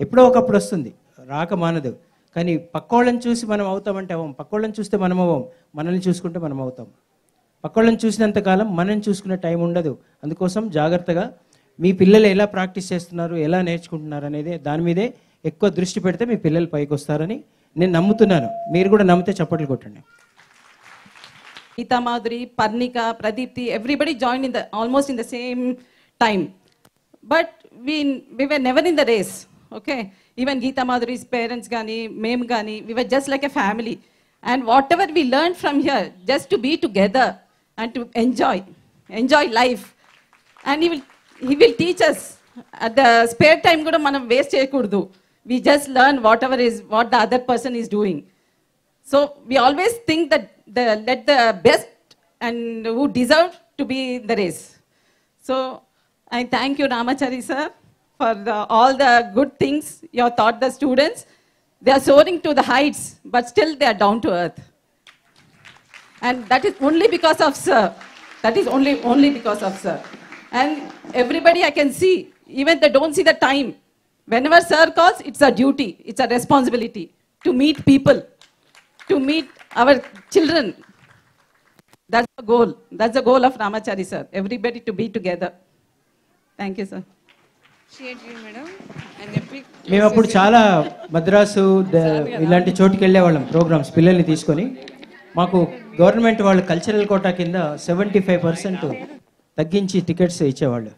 ఎప్పుడో ఒకప్పుడు వస్తుంది, రాక మానదు. కానీ పక్కోళ్ళని చూసి మనం అవుతామంటే అవ్వం. పక్కోళ్ళని చూస్తే మనం అవ్వం, మనల్ని చూసుకుంటే మనం అవుతాం. పక్కోళ్ళని చూసినంతకాలం మనం చూసుకునే టైం ఉండదు. అందుకోసం జాగ్రత్తగా మీ పిల్లలు ఎలా ప్రాక్టీస్ చేస్తున్నారు, ఎలా నేర్చుకుంటున్నారు అనేది దాని మీదే ఎక్కువ దృష్టి పెడితే మీ పిల్లలు పైకి వస్తారని నేను నమ్ముతున్నాను. మీరు కూడా నమ్మితే చప్పట్లు కొట్టండి. Geeta Madhuri, Parnika, Pradipti, everybody joined almost in the same time. But we were never in the race, okay? Even Geeta Madhuri's parents gani, mem gani, we were just like a family. And whatever we learned from here, just to be together and to enjoy life. And he will teach us at the spare time kuda manam waste cheyakuddu. We just learn what the other person is doing. So we always think that let the best and who deserve to be in the race. So I thank you, Ramachari sir, for all the good things you have taught the students. They are soaring to the heights, but still they are down to earth. And that is only because of sir. That is only because of sir. And everybody I can see, even they don't see the time. Whenever sir calls, it's a duty, it's a responsibility to meet people, to meet our children. That's the goal. That's the goal of Ramachari sir. Everybody to be together. Thank you, sir. మేము అప్పుడు చాలా మద్రాసు ఇలాంటి చోటుకి వెళ్ళేవాళ్ళం programmes పిల్లల్ని తీసుకొని. మాకు government వాళ్ళు కల్చరల్ కోటా కింద 75% తగ్గించి టికెట్స్ ఇచ్చేవాళ్ళు.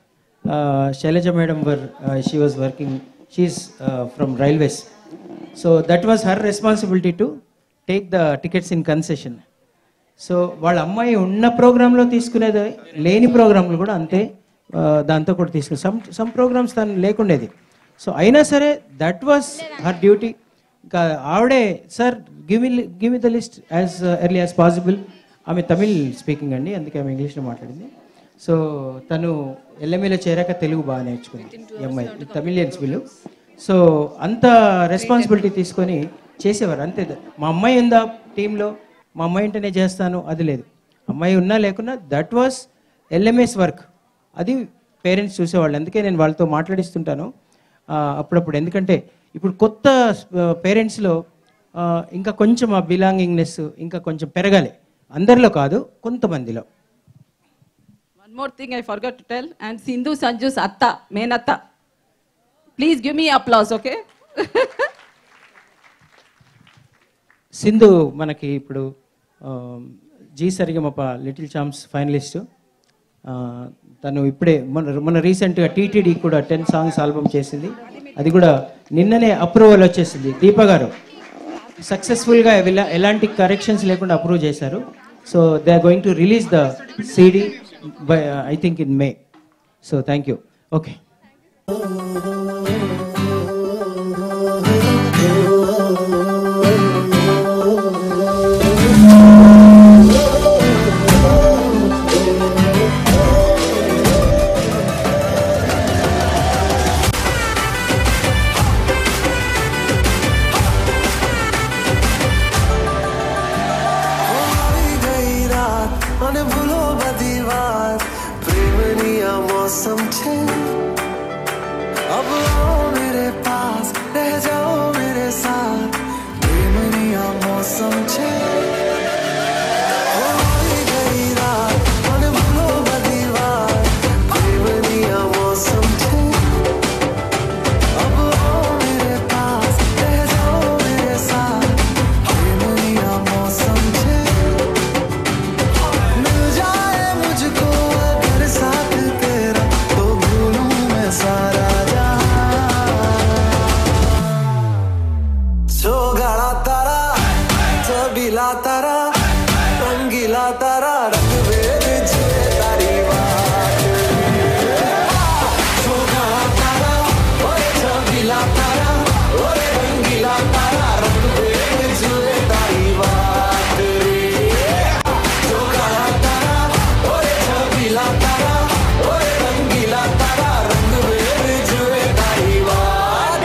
Shailaja madam she was working, she's from railways. So that was her responsibility to take the tickets in concession. So వాళ్ళ అమ్మాయి ఉన్న ప్రోగ్రాంలో తీసుకునేది, లేని ప్రోగ్రాంలు కూడా అంతే, దాంతో కూడా తీసుకుని సమ్ ప్రోగ్రామ్స్ తను లేకుండేది. సో అయినా సరే దట్ వాస్ హర్ డ్యూటీ. ఇంకా ఆవిడే sir give me the list as early as possible. ఆమె తమిళ్ స్పీకింగ్ అండి, అందుకే ఆమె ఇంగ్లీష్లో మాట్లాడింది. సో తను ఎల్ఎంఏలో చేరాక తెలుగు బాగా నేర్చుకుంది ఈ అమ్మాయి, తమిళియన్స్ వీళ్ళు. సో అంత రెస్పాన్సిబిలిటీ తీసుకొని చేసేవారు అంతే. మా అమ్మాయి ఉందా టీంలో, మా అమ్మాయి ఉంటేనే చేస్తాను అది లేదు. అమ్మాయి ఉన్నా లేకున్నా దట్ వాస్ ఎల్ఎంఎస్ వర్క్. అది పేరెంట్స్ చూసేవాళ్ళు. అందుకే నేను వాళ్ళతో మాట్లాడిస్తుంటాను అప్పుడప్పుడు. ఎందుకంటే ఇప్పుడు కొత్త పేరెంట్స్లో ఇంకా కొంచెం ఆ బిలాంగింగ్నెస్ ఇంకా కొంచెం పెరగాలి. అందరిలో కాదు, కొంతమందిలో. One more thing I forgot to tell. And Sindhu Sanju's atta, Menatta. Please give me applause, okay? Sindhu మనకి ఇప్పుడు జీ సరిగమప లిటిల్ ఛాంప్స్ ఫైనలిస్టు. తను ఇప్పుడే మన రీసెంట్గా టీటీడీ కూడా 10 సాంగ్స్ ఆల్బమ్ చేసింది. అది కూడా నిన్ననే అప్రూవల్ వచ్చేసింది. దీప గారు సక్సెస్ఫుల్గా ఎలాంటి కరెక్షన్స్ లేకుండా అప్రూవ్ చేశారు. So they are going to release the CD by I think in May. So thank you. Okay. मौसम छे अब आओ मेरे पास रह जाओ मेरे साथ प्रेमनिया मौसम छे होई गई रात मन भूलो बदीवार प्रेमनिया मौसम छे अब आओ मेरे पास रह जाओ मेरे साथ प्रेमनिया मौसम छे मिल जाए मुझको अगर साथ तेरा तो भूलूं मैं सारा गाड़ा तारा चबीला तारा रंगीला तारा रंग भेद जुए तारी बात गाड़ा तारा ओए चबीला तारा ओए रंगीला तारा रंग भेद जुए तारी बात गाड़ा तारा ओए चबीला तारा ओए रंगीला तारा रंग भेद जुए तारी बात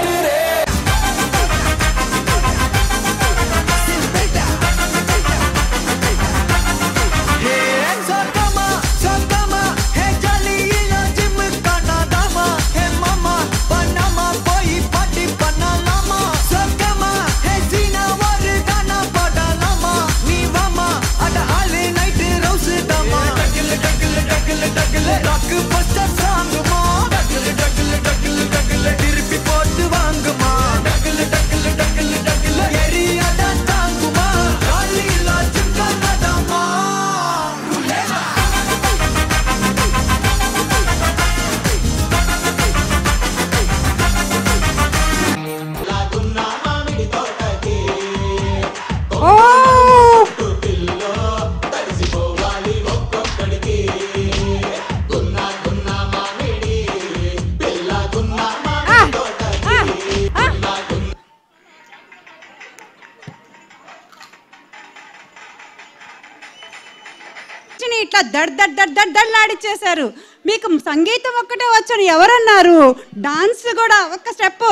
ఇట్లా దడ్ దడ్ దడ్ దడ్ దడ్లాడిచ్చేశారు. మీకు సంగీతం ఒక్కటే వచ్చని ఎవరన్నారు? డాన్స్ కూడా ఒక్క స్టెప్.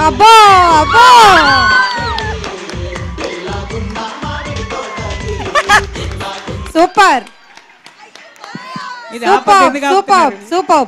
అబ్బో అబ్బో సూపర్ సూపర్ సూపర్ సూపర్.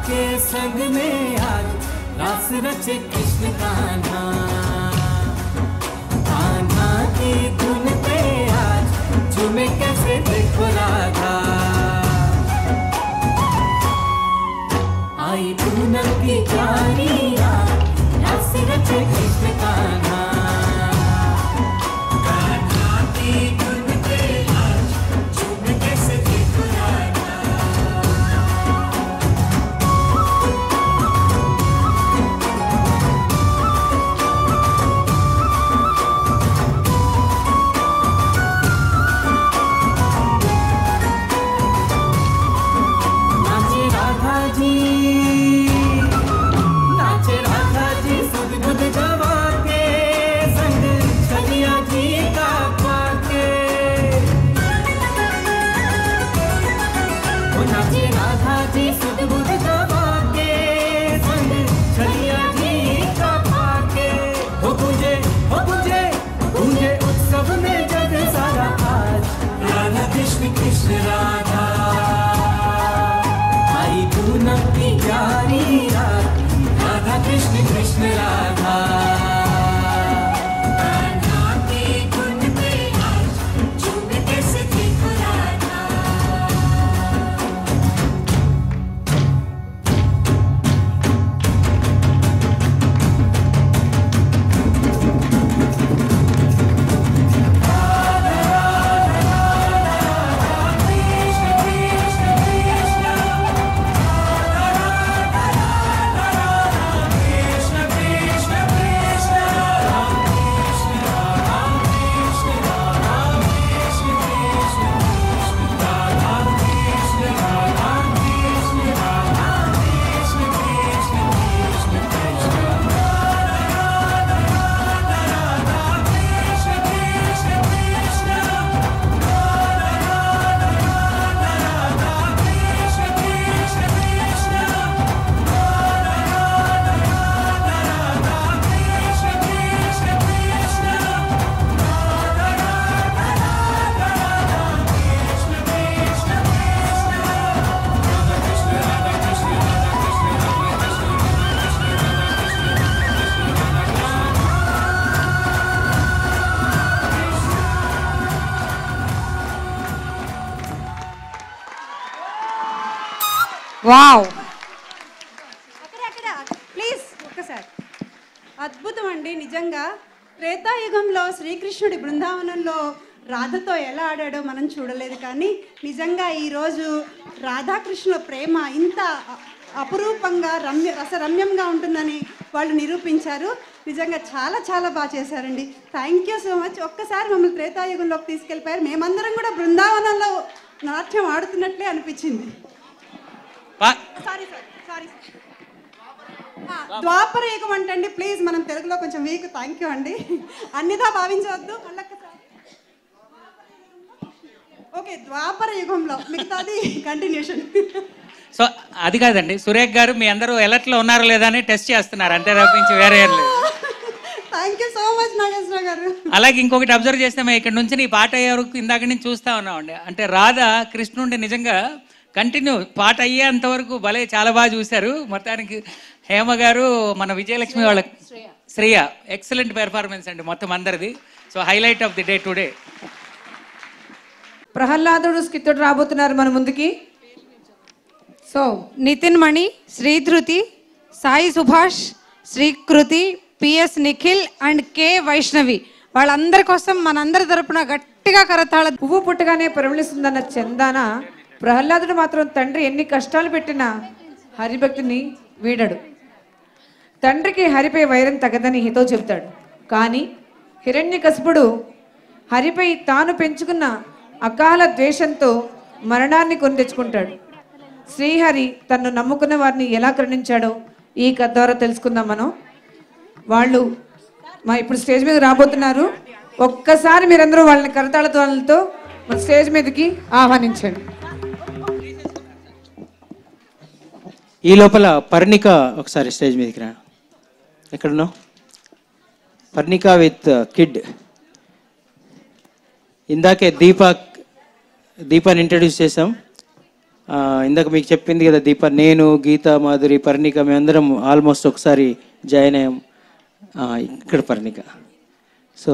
के संग में आज रास रचे कृष्ण कान्हा कान्हा की धुन पे आज झूमे कैसे देखो राधा आई पूनम की प्यारी रात रास रचे कृष्ण कान्हा कान्हा की धुन पे आज झूमे कैसे देखो राधा नाचे राधा जी सुध बुध गवा के संग छलिया जी का पाके नाचे राधा जी सुध बुध गवा के संग छलिया जी का पाके हो पूजे पूजे उत्सव में जग सारा आज राधा कृष्ण कृष्ण राधा आई पूनम की प्यारी रात राधा कृष्ण कृष्ण राधा कान्हा की धुन पे आज झूमे कैसे देखो राधा వావ్ ప్లీజ్ ఒక్కసారి అద్భుతం అండి నిజంగా త్రేతాయుగంలో శ్రీకృష్ణుడి బృందావనంలో రాధతో ఎలా ఆడాడో మనం చూడలేదు కానీ నిజంగా ఈరోజు రాధాకృష్ణుల ప్రేమ ఇంత అపురూపంగా రసరమ్యంగా ఉంటుందని వాళ్ళు నిరూపించారు నిజంగా చాలా చాలా బాగా చేశారండి థ్యాంక్ యూ సో మచ్ ఒక్కసారి మమ్మల్ని త్రేతాయుగంలోకి తీసుకెళ్ళిపోయారు మేమందరం కూడా బృందావనంలో నాట్యం ఆడుతున్నట్లే అనిపించింది సారీ ద్వాపర యుగం అంటండి ప్లీజ్ మనం తెలుగులో కొంచెం వీక్ థ్యాంక్ యూ అండి అన్నిదా భావించవద్దు ఓకే ద్వాపర యుగంలో మిగతాది కంటిన్యూషన్ సో అది కాదండి సురేఖ్ గారు మీ అందరూ ఎలర్ట్లో ఉన్నారో లేదా అని టెస్ట్ చేస్తున్నారు అంతే తప్పించి వేరే ఏం లేదు thank you so much Nageswara గారు అలాగే ఇంకొకటి అబ్జర్వ్ చేస్తే మేము ఇక్కడ నుంచి ఈ పాట అయ్యే వరకు ఇందాక నుంచి చూస్తా ఉన్నామండి అంటే రాధ కృష్ణుండి నిజంగా కంటిన్యూ పాట అయ్యేంత వరకు భలే చాలా బాగా చూశారు మొత్తానికి హేమ గారు మన విజయలక్ష్మి వాళ్ళ శ్రేయ ఎక్సలెంట్ పెర్ఫార్మెన్స్ అండి మొత్తం అందరిది so highlight of the day today ప్రహ్లాదుడు స్కిత్తుడు రాబోతున్నారు మన ముందుకి so Nitin Mani Sridhruti Sai Subhash Srikriti PS Nikhil and K Vaishnavi వాళ్ళందరి కోసం మనందరి తరపున గట్టిగా కరతాళ పువ్వు పుట్టగానే పరిమళిస్తుందన్న చందాన ప్రహ్లాదుడు మాత్రం తండ్రి ఎన్ని కష్టాలు పెట్టినా హరిభక్తిని వీడడు తండ్రికి హరిపై వైరం తగదని హితో చెబుతాడు కానీ హిరణ్యకశిపుడు హరిపై తాను పెంచుకున్న అకాల ద్వేషంతో మరణాన్ని కొని తెచ్చుకుంటాడు శ్రీహరి తన్ను నమ్ముకున్న వారిని ఎలా కరుణించాడో ఈ కథ ద్వారా తెలుసుకుందాం మనం వాళ్ళు మా ఇప్పుడు స్టేజ్ మీద రాబోతున్నారు ఒక్కసారి మీరందరూ వాళ్ళని కరతాళతో మన స్టేజ్ మీదకి ఆహ్వానించండి ఈ లోపల పర్ణిక ఒకసారి స్టేజ్ మీదకి రా ఎక్కడున్నావు పర్ణిక విత్ కిడ్ ఇందాకే దీపాని ఇంట్రడ్యూస్ చేసాం ఇందాక మీకు చెప్పింది కదా దీప, నేను, గీత, మాధురి, పర్ణిక మేమందరం ఆల్మోస్ట్ ఒకసారి జాయిన్ అయ్యాం. ఇక్కడ Parnika. So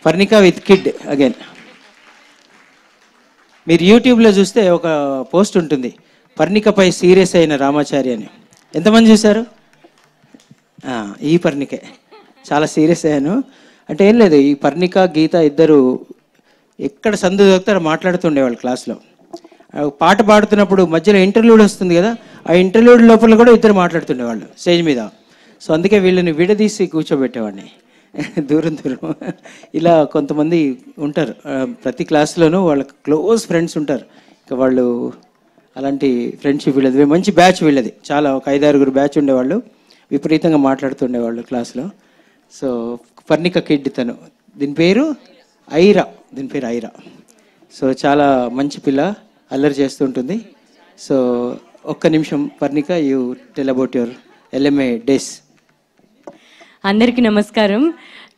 Parnika with kid again. మీరు యూట్యూబ్లో చూస్తే ఒక పోస్ట్ ఉంటుంది, పర్ణికపై సీరియస్ అయిన రామాచారి అని. ఎంతమంది చూశారు? ఈ పర్ణికే. చాలా సీరియస్ అయ్యాను అంటే ఏం లేదు, ఈ పర్ణిక, గీత ఇద్దరు ఎక్కడ సందు దొరుకుతారో మాట్లాడుతుండేవాళ్ళు క్లాస్లో. పాట పాడుతున్నప్పుడు మధ్యలో ఇంటర్వ్యూడ్ వస్తుంది కదా, ఆ ఇంటర్వ్యూడ్ లోపల కూడా ఇద్దరు మాట్లాడుతుండేవాళ్ళు స్టేజ్ మీద. సో అందుకే వీళ్ళని విడదీసి కూర్చోబెట్టేవాడిని దూరం దూరం. ఇలా కొంతమంది ఉంటారు ప్రతి క్లాస్లోనూ, వాళ్ళకి క్లోజ్ ఫ్రెండ్స్ ఉంటారు. ఇక వాళ్ళు అలాంటి ఫ్రెండ్షిప్ వీళ్ళది. మంచి బ్యాచ్ వీళ్ళది, చాలా ఒక 5-6 బ్యాచ్ ఉండేవాళ్ళు, విపరీతంగా మాట్లాడుతుండేవాళ్ళు క్లాస్లో. సో పర్ణిక కిడ్ తను, దీని పేరు ఐరా. సో చాలా మంచి పిల్ల, అల్లరి చేస్తుంటుంది. సో ఒక్క నిమిషం Parnika, you tell about your LMA days. అందరికీ నమస్కారం.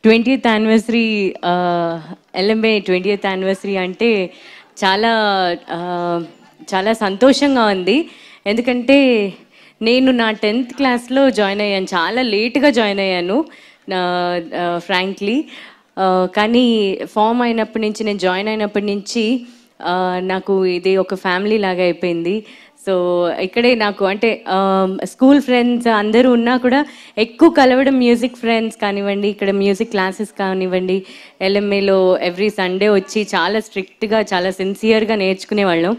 20th anniversary, LMA 20th anniversary అంటే చాలా చాలా సంతోషంగా ఉంది. ఎందుకంటే నేను నా 10th క్లాస్లో జాయిన్ అయ్యాను, చాలా లేట్గా జాయిన్ అయ్యాను ఫ్రాంక్లీ. కానీ ఫామ్ అయినప్పటి నుంచి, నేను జాయిన్ అయినప్పటి నుంచి నాకు ఇది ఒక ఫ్యామిలీ లాగా అయిపోయింది. సో ఇక్కడే నాకు అంటే స్కూల్ ఫ్రెండ్స్ అందరూ ఉన్నా కూడా ఎక్కువ కలవడం మ్యూజిక్ ఫ్రెండ్స్ కానివ్వండి, ఇక్కడ మ్యూజిక్ క్లాసెస్ కానివ్వండి, LMAలో ఎవ్రీ సండే వచ్చి చాలా స్ట్రిక్ట్గా, చాలా సిన్సియర్గా నేర్చుకునేవాళ్ళం.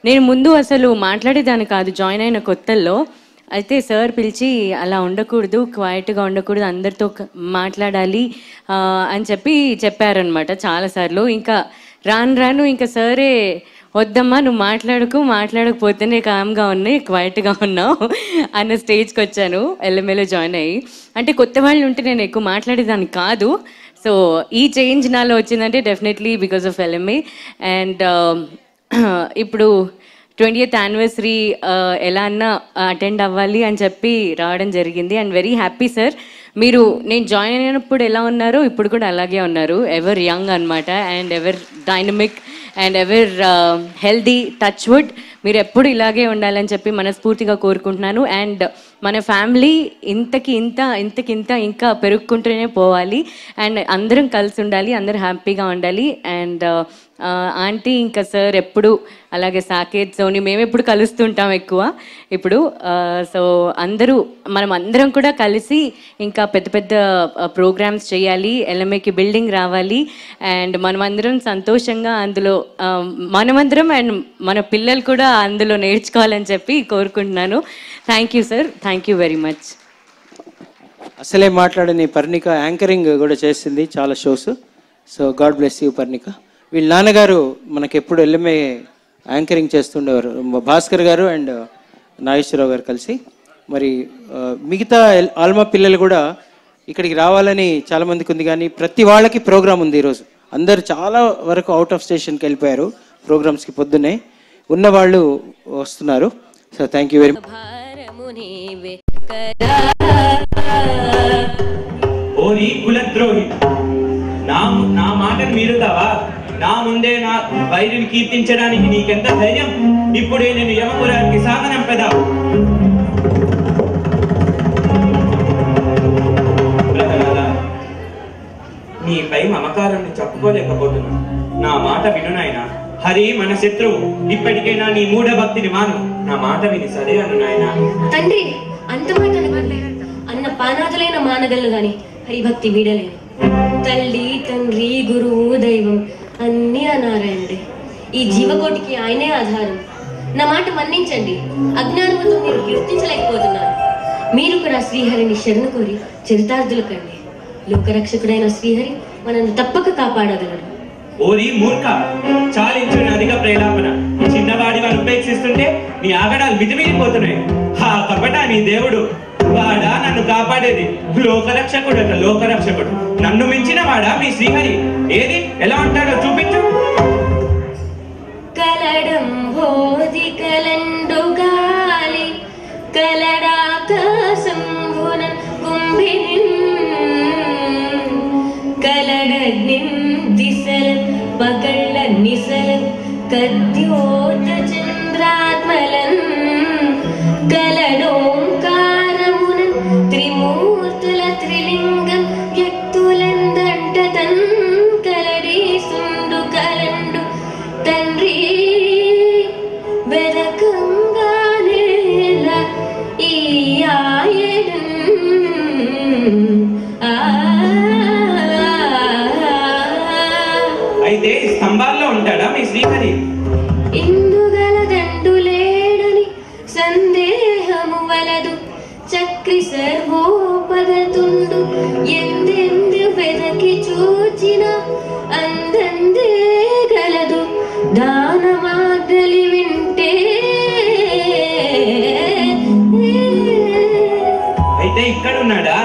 నేను ముందు అసలు మాట్లాడేదాన్ని కాదు జాయిన్ అయిన కొత్తల్లో. అయితే సార్ పిలిచి అలా ఉండకూడదు, క్వైట్గా ఉండకూడదు, అందరితో మాట్లాడాలి అని చెప్పారనమాట చాలాసార్లు. ఇంకా రాను ఇంకా సరే వద్దమ్మా నువ్వు మాట్లాడకపోతేనే కామ్గా ఉన్నాయి, క్వైట్గా ఉన్నావు అన్న స్టేజ్కి వచ్చాను LMAలో జాయిన్ అయ్యి. అంటే కొత్త వాళ్ళు ఉంటే నేను ఎక్కువ మాట్లాడేదాన్ని కాదు. సో ఈ చేంజ్ నాలో వచ్చిందంటే definitely because of LMA. And ఇప్పుడు 20th యానివర్సరీ ఎలా అన్నా అటెండ్ అవ్వాలి అని చెప్పి రావడం జరిగింది. And very happy sir. మీరు నేను జాయిన్ అయినప్పుడు ఎలా ఉన్నారో ఇప్పుడు కూడా అలాగే ఉన్నారు. ఎవర్ యంగ్ అనమాట, and ever dynamic and ever healthy. Touch wood మీరు ఎప్పుడు ఇలాగే ఉండాలని చెప్పి మనస్ఫూర్తిగా కోరుకుంటున్నాను. అండ్ మన ఫ్యామిలీ ఇంతకి ఇంత ఇంకా పెరుగుకుంటూనే పోవాలి. అండ్ అందరం కలిసి ఉండాలి, అందరూ హ్యాపీగా ఉండాలి. అండ్ ఆంటీ ఇంకా సార్ ఎప్పుడు అలాగే సాకేత్, సోని మేము ఎప్పుడు కలుస్తుంటాం ఎక్కువ ఇప్పుడు. సో మనం అందరం కూడా కలిసి ఇంకా పెద్ద ప్రోగ్రామ్స్ చేయాలి, LMAకి బిల్డింగ్ రావాలి. అండ్ మనమందరం సంతోషంగా అందులో మనమందరం అండ్ మన పిల్లలు కూడా అందులో నేర్చుకోవాలని చెప్పి కోరుకుంటున్నాను. Thank you sir, thank you very much. అసలే మాట్లాడని పర్ణిక యాంకరింగ్ కూడా చేసింది చాలా shows. So God bless you Parnika. వీళ్ళ నాన్నగారు మనకి ఎప్పుడు LMA యాంకరింగ్ చేస్తుండేవారు, భాస్కర్ గారు అండ్ నాగేశ్వరరావు గారు కలిసి. మరి మిగతా ఆల్మా పిల్లలు కూడా ఇక్కడికి రావాలని చాలామందికి ఉంది, కానీ ప్రతి వాళ్ళకి ప్రోగ్రామ్ ఉంది ఈరోజు. అందరు చాలా వరకు అవుట్ ఆఫ్ స్టేషన్కి వెళ్ళిపోయారు ప్రోగ్రామ్స్కి, పొద్దున్నే ఉన్నవాళ్ళు వస్తున్నారు. So thank you very much. ఓరి కులద్రోహి, నా మాటను మీరుతావా? నా ముందే నా వైరిని కీర్తించడానికి నీకెంత ధైర్యం? ఇప్పుడే నేను యమపురానికి సాధనం పెదా. నీపై మమకారాన్ని చెప్పుకోలేకపోతున్నా. నా మాట విను నాయనా. హరి మన శత్రువు. ఇప్పటికైనా నీ మూఢ భక్తిని మాను. నా మాట విని సరే అను నాయనా. తండ్రి అంత మాట అన్న పానాదులైన మానగలను గాని హరిభక్తి వీడలేను. తల్లి, తండ్రి, గురువు, దైవం అన్నీ అనారాయణుడే. ఈ జీవకోటికి ఆయనే ఆధారం. నా మాట మన్నించండి. అజ్ఞానంతో మీరు కీర్తించలేకపోతున్నారు. మీరు కూడా శ్రీహరిని శరణు కోరి చరితార్థులు కండి. లోకరక్షకుడైన శ్రీహరి మనల్ని తప్పక కాపాడగలరు. ఓరి మూర్ఖ, చాలించు అధిక ప్రేలాపన. చిన్నవాడి వాడు ఉపేక్షిస్తుంటే నీ ఆగడాలు మితిమీరిపోతున్నాయి. ఆ కపట నీ దేవుడు వాడా నన్ను కాపాడేది? లోకరక్షకుడు అట, లోకరక్షకుడు. నన్ను మించిన వాడా మీ శ్రీహరి? ఏది ఎలా ఉంటాడో చూపించు. కలడం భోది కలండు గాలి కలడాకాశంభున కుంభినిన్ కలడగ్నిం దిశల పగళ్ళ నిసల కద్యోత చంద్రా ಸರ್ವೋಪಗತುಂಡು ಎಂದೆಂದು ಬೆದಕಿ ಚೂಚಿನ ಅಂದಂದೇ ಗಲದು దాన మాటలి వింటే. అయితే ఇక్కడ ఉన్నాడా?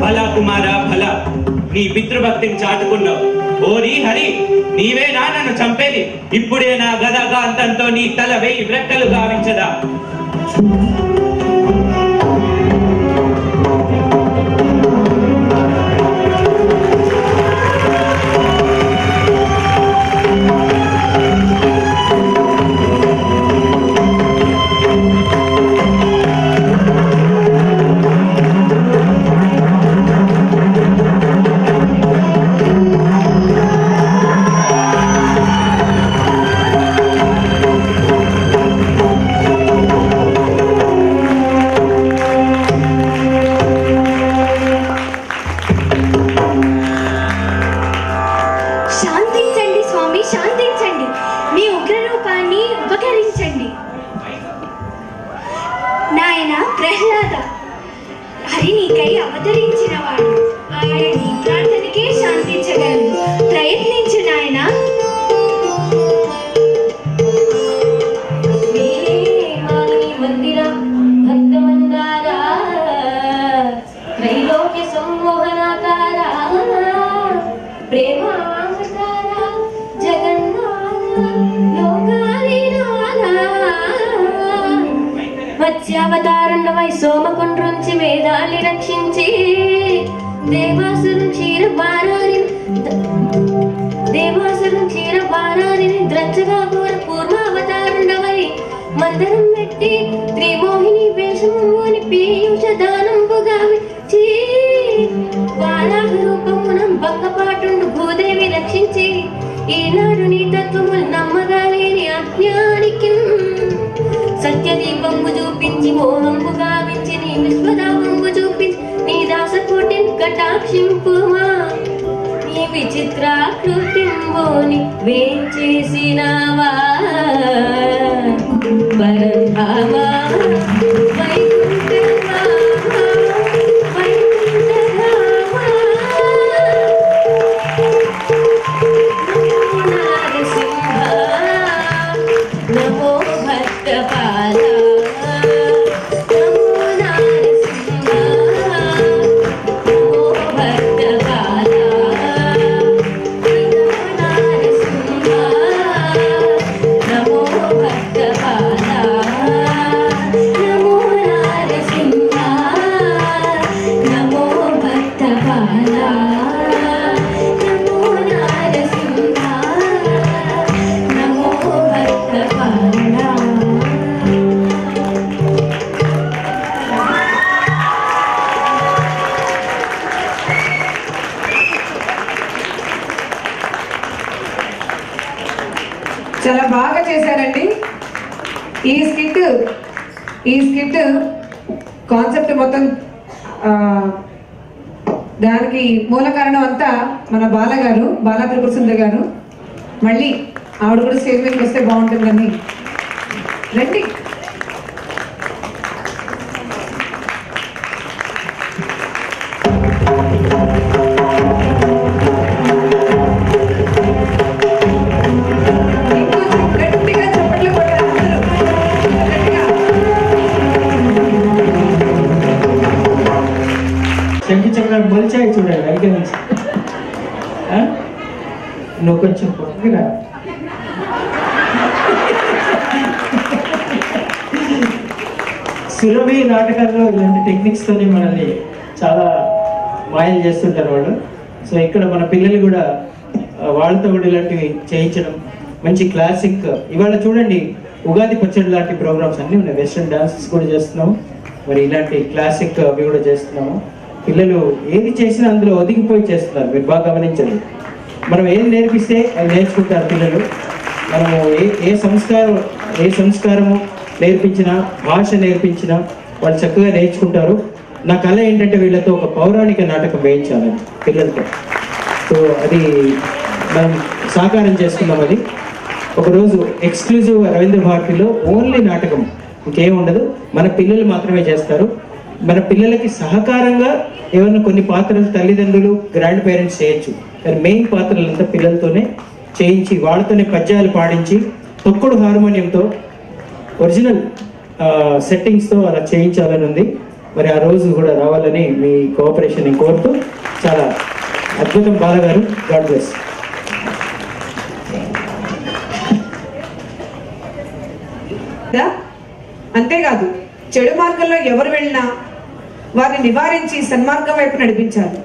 భలా కుమారా భలా, నీ పితృభక్తిని చాటుకున్నావు. ఓరి హరి, నీవేనా నన్ను చంపేది? ఇప్పుడే నా గదగాంతంతో నీ తల 1000 రెక్కలు గావించదా? మత్స్యావతారుండవై సోమకుండ్రుంచి వేదాల్ని రక్షించి దేవాసురం క్షీర బాణారిని ద్రచ్చగా ఘోర పూర్వావతారుండవై మందరం పెట్టి త్రిమోహిని వేషముని పీయూష దానంబుగా విచ్చి వారాహ రూపమునం భంగపాటుండు భూదేవి రక్షించి ఈనాడు నీ తత్వములు నమ్మగా లేని అజ్ఞానికి సత్యదీపంబు చూపించి మోహంబు గావించి నీ విశ్వదాపంబు చూపించి నీ దాసకోటిని కటాక్షింపుమా. నీ విచిత్రాకృతింబోని వేంచేసినావా పరంధామా చాలా బాగా చేశారండి. ఈ స్కిట్ కాన్సెప్ట్ మొత్తం దానికి మూల కారణం అంతా మన బాలా త్రిపుర సుందరి గారు. మళ్ళీ ఆవిడ కూడా స్టేజ్ మీదకి వస్తే బాగుంటుందని రండి. చెంకి చక్రాలు మొలిచాయి చూడండి వెనక నుంచి. నువ్వు కొంచెం పొద్దుగా సురభి నాటకాల్లో ఇలాంటి టెక్నిక్స్ తోనే మనల్ని చాలా మాయలు చేస్తుంటారు వాళ్ళు. సో ఇక్కడ మన పిల్లలు కూడా వాళ్ళతో కూడా ఇలాంటివి చేయించడం మంచి క్లాసిక్. ఇవాళ చూడండి ఉగాది పచ్చడి లాంటి ప్రోగ్రామ్స్ అన్నీ ఉన్నాయి. వెస్ట్రన్ డాన్సెస్ కూడా చేస్తున్నాము, మరి ఇలాంటి క్లాసిక్ అవి కూడా చేస్తున్నాము. పిల్లలు ఏది చేసినా అందులో ఒదిగిపోయి చేస్తున్నారు. మీరు బాగా గమనించండి. మనం ఏది నేర్పిస్తే అది నేర్చుకుంటారు పిల్లలు. మనము ఏ సంస్కారము నేర్పించినా, భాష నేర్పించినా వాళ్ళు చక్కగా నేర్చుకుంటారు. నా కళ ఏంటంటే వీళ్ళతో ఒక పౌరాణిక నాటకం వేయించాలని పిల్లలతో. సో అది మనం సాకారం చేసుకున్నాం. అది ఒకరోజు ఎక్స్క్లూజివ్ రవీంద్ర భారతిలో ఓన్లీ నాటకం, ఇంకేం ఉండదు, మన పిల్లలు మాత్రమే చేస్తారు. మన పిల్లలకి సహకారంగా ఏమైనా కొన్ని పాత్రలు తల్లిదండ్రులు గ్రాండ్ పేరెంట్స్ చేయొచ్చు, కానీ మెయిన్ పాత్రలంతా పిల్లలతోనే చేయించి వాళ్ళతోనే పద్యాలు పాడించి తొక్కుడు హార్మోనియంతో ఒరిజినల్ సెట్టింగ్స్తో అలా చేయించాలని ఉంది. మరి ఆ రోజు కూడా రావాలని మీ కోఆపరేషన్ కోరుతూ, చాలా అద్భుతం బాలగారు, గాడ్ బ్లెస్. అంతేకాదు చెడు మార్గంలో ఎవరు వెళ్ళినా వారిని నివారించి సన్మార్గం వైపు నడిపించారు.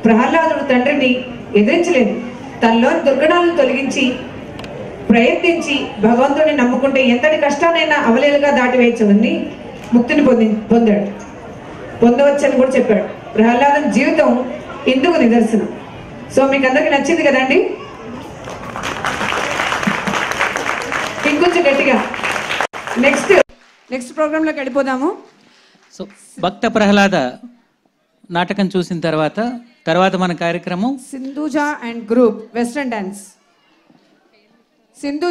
ప్రహ్లాదుడు తండ్రిని ఎదిరించలేదు, తనలోని దుర్గుణాలను తొలగించి ప్రయత్నించి భగవంతుడిని నమ్ముకుంటే ఎంతటి కష్టానైనా అవలేలుగా దాటివేయచ్చని ముక్తిని పొందవచ్చని కూడా చెప్పాడు. ప్రహ్లాదం జీవితం ఇందుకు నిదర్శనం. సో మీకు అందరికి నచ్చింది కదండి? ఇంకొంచెం గట్టిగా నెక్స్ట్ ప్రోగ్రాంలోకి వెళ్ళిపోదాము. సో భక్త ప్రహ్లాద నాటకం చూసిన తర్వాత మన కార్యక్రమం Sindhuja and group western dance. Sindhu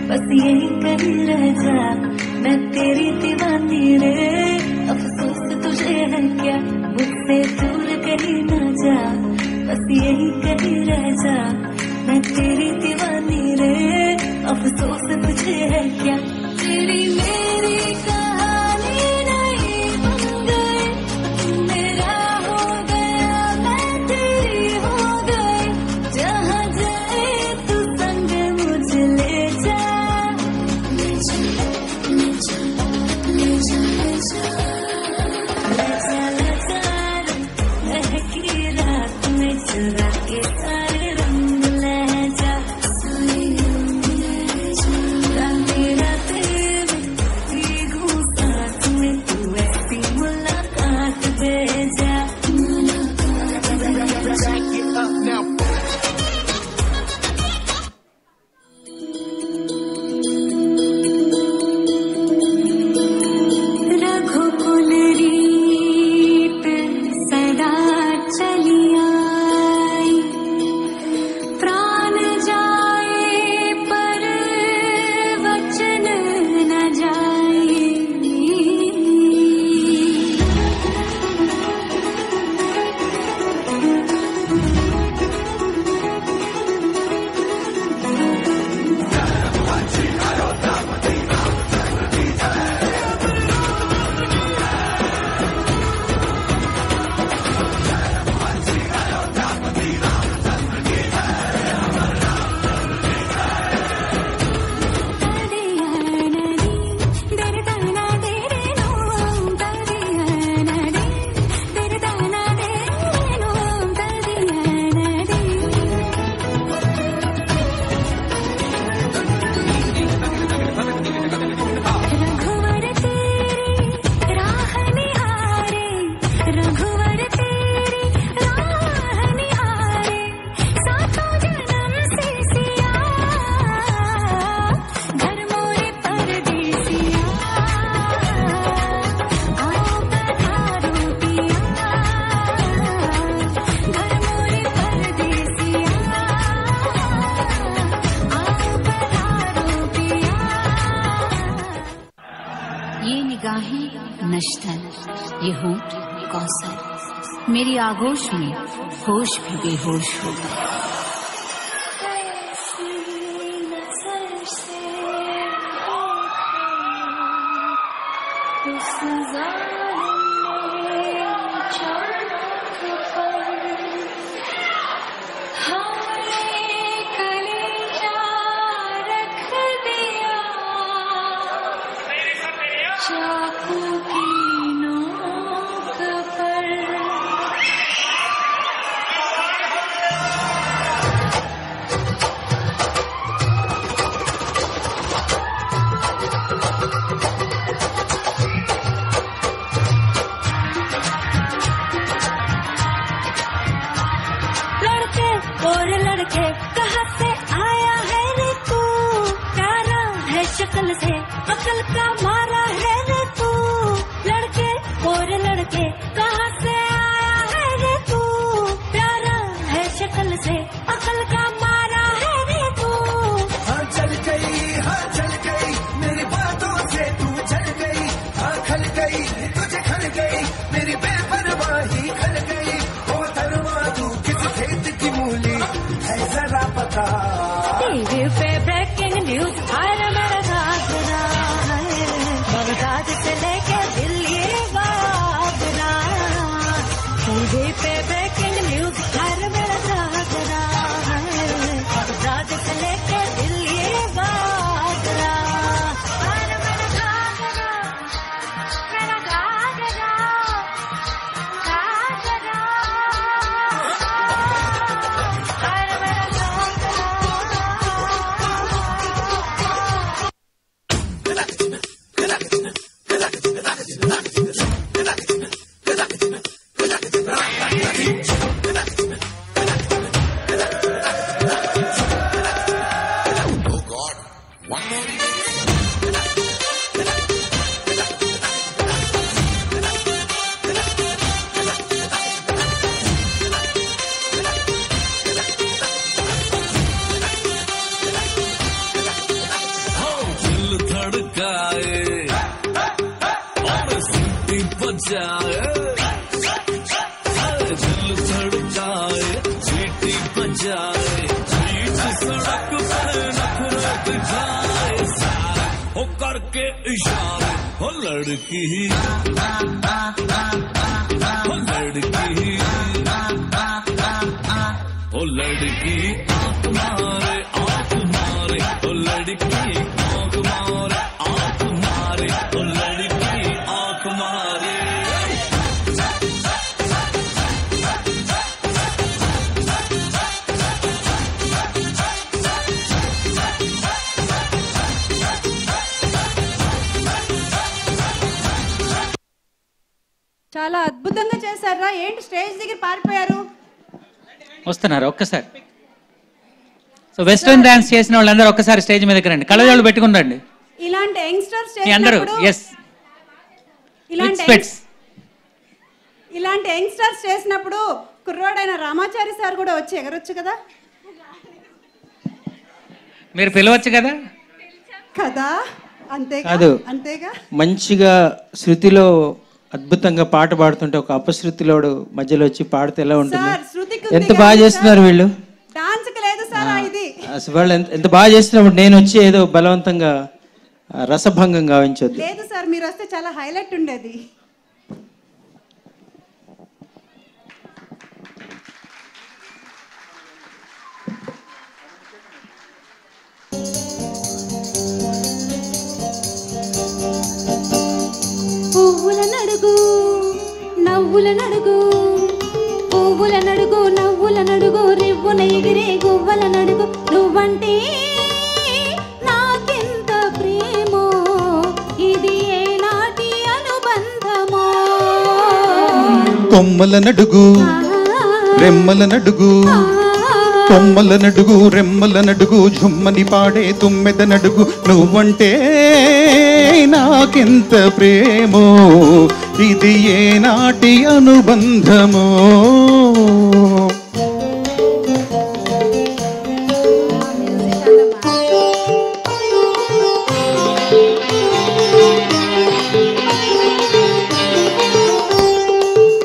बस यही कहीं रह जा, मैं तेरी दीवानी रे, अफसोस तुझे है क्या, मुझसे दूर कहीं ना जा, बस यही कहीं रह जा, मैं तेरी दीवानी रे, अफसोस तुझे है क्या, तेरी मेरी कहानी नहीं बन गई, तू मेरा हो गया मैं तेरी हो गई, जहाँ जाए तू संग मुझे ले जा, चुरा के सारे रंग ले जा, मेरा तेरे भीगू साथ में तू ऐसी मुलाकात दे जा. रघुकुल रीत सदा चली आई, प्राण जाए पर वचन न जाए, रघुवर तेरी राह निहारे, रघुवर तेरी राह निहारे, सातों जन्म से सिया, घर मोरे परदेसिया, आओ पधारो पिया, घर मोरे परदेसिया, आओ पधारो पिया. ये निगाहें नश्तन, ये होंठ कौसर, मेरी आगोश में होश भी बेहोश हो गए। చాలా అద్భుతంగా చేశారా? ఏంటి స్టేజ్ దగ్గర పారిపోయారు? వస్తున్నారు ఒక్కసారి. సో వెస్ట్రన్ డాన్స్ చేసిన వాళ్ళందరూ ఒక్కసారి స్టేజ్ మీదకి రండి, కళ్ళజోళ్ళు పెట్టుకుని ఇలాంటి యంగ్స్టర్స్ అందరూ. ఇలాంటి యంగ్స్టర్స్ చేసినప్పుడు కుర్రోడైన రామాచారి సార్ కూడా వచ్చి ఎగరొచ్చు కదా, మీరు పిలవచ్చు కదా కదా అంతేగా కాదు. అంతేగా మంచిగా శృతిలో అద్భుతంగా పాట పాడుతుంటే ఒక అపశృతిలోడు మధ్యలో వచ్చి పాడితే ఎలా ఉంటుంది? సార్ శృతికి ఎంత బాగా చేస్తున్నారు వీళ్ళు. డాన్స్ కి లేదు సార్ ఇది. అసలు వాళ్ళు ఎంత బాగా చేస్తున్నప్పుడు నేను వచ్చి ఏదో బలవంతంగా రసభంగం గావించొద్దు. లేదు సార్, మీరు వస్తే చాలా హైలైట్ ఉండేది. పువ్వుల నడుగు నవ్వుల నడుగు, పువ్వుల నడుగు నవ్వుల నడుగు, రివ్వున ఎగిరే గువ్వల నడుగు, నువ్వంటే నాకెంత ప్రేమో, ఇది ఏనాటి అనుబంధమో. కొమ్మల నడుగు రెమ్మల నడుగు, కొమ్మల నడుగు రెమ్మల నడుగు, ఝుమ్మని పాడే తుమ్మెద నడుగు, నువ్వంటే నాకెంత ప్రేమో, ఇది ఏనాటి అనుబంధమో.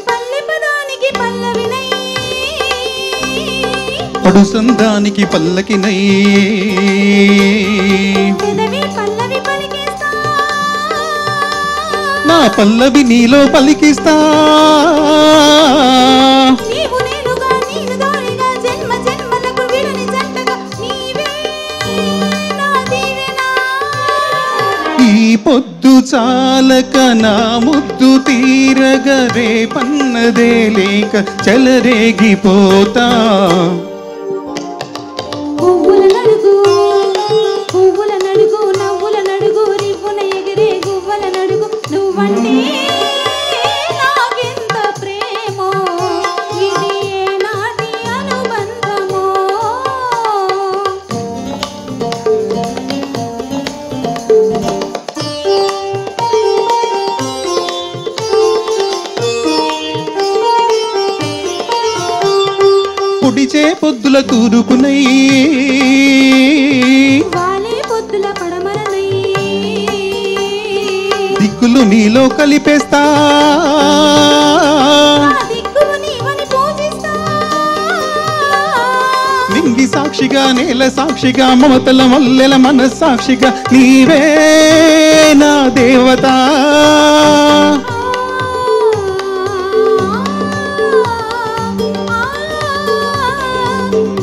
పల్లె పదానికి పడుసందానికి పల్లకినై నా పల్లవి నీలో పలికిస్తా ఈ పొద్దు చాలక నా ముద్దు తీరగరే పన్నదే లేక చెలరేగిపోతా పువ్వుల నడుగు నవ్వుల నడుగు రివ్వున ఎగిరే గువ్వల నడుగు నువ్వంటే నాకెంత ప్రేమో ఇది ఏనాటి అనుబంధమో పొడిచే పొద్దుల తూరుకునై వాలే పొద్దుల పడమరనై దిక్కులు నీలో కలిపేస్తా దిక్కులు నీవని పూజిస్తా నింగి సాక్షిగా నేల సాక్షిగా మమతల మల్లెల మనస్సాక్షిగా నీవే నా దేవత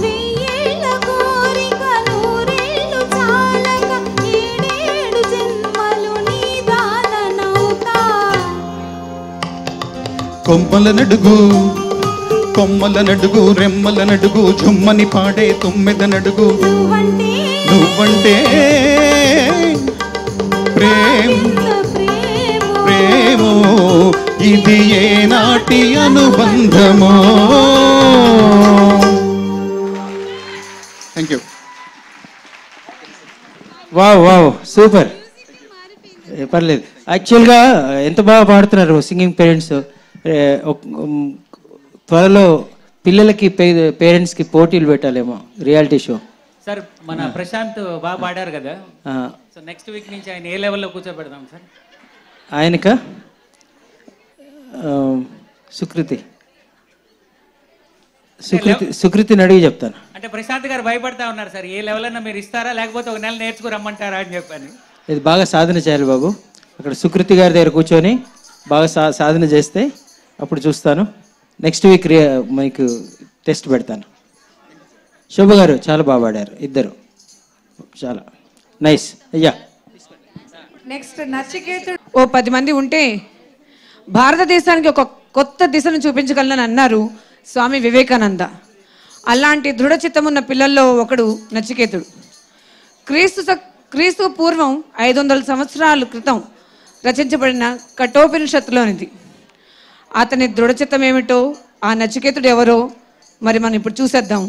వెయ్యేళ్ళ కోరిక నూరేళ్ళు చాలక ఏడేడు జన్మలు నీ దాననవుతా కొమ్మల నడుగు కొమ్మల నడుగు రెమ్మల నడుగు జుమ్మని పాడే తుమ్మెద నడుగు నువ్వంటే ప్రేమో ఇది ఏనాటి అనుబంధమో. Thank you. Wow wow super. పర్లేదు. యాక్చువల్గా ఎంత బాగా పాడుతున్నారు సింగింగ్ పేరెంట్స్. త్వరలో పిల్లలకి పేరెంట్స్కి పోటీలు పెట్టాలేమో రియాలిటీ షో. సార్ మన ప్రశాంత్ బాగా పాడారు కదా, సో నెక్స్ట్ వీక్ నుంచి ఆయన ఏ లెవెల్లో కూర్చోబెడదాం సార్? ఆయనక సుకృతిని అడిగి చెప్తాను. అంటే ప్రశాంత్ గారు భయపడతా ఉన్నారు సార్, ఏ లెవెల్ అన్నా మీరు ఇస్తారా లేకపోతే ఒక నెల నేర్చుకురమ్మంటారా అని చెప్పాను. ఇది బాగా సాధన చేయాలి బాబు. అక్కడ సుకృతి గారి దగ్గర కూర్చొని బాగా సాధన చేస్తే అప్పుడు చూస్తాను. నెక్స్ట్ వీక్ మీకు టెస్ట్ పెడతాను. శోభ గారు చాలా బాగా పాడారు ఇద్దరు, చాలా నైస్. అయ్యా నెక్స్ట్ నచికేతుడు. ఓ 10 మంది ఉంటే భారతదేశానికి ఒక కొత్త దిశను చూపించగలనని అన్నారు స్వామి వివేకానంద. అలాంటి దృఢ చిత్తమున్న పిల్లల్లో ఒకడు నచికేతుడు. క్రీస్తు పూర్వం 500 సంవత్సరాల క్రితం రచించబడిన కఠోపనిషత్తులోనిది. అతని దృఢచిత్తం ఏమిటో, ఆ నచికేతుడు ఎవరో మరి మనం ఇప్పుడు చూసేద్దాం.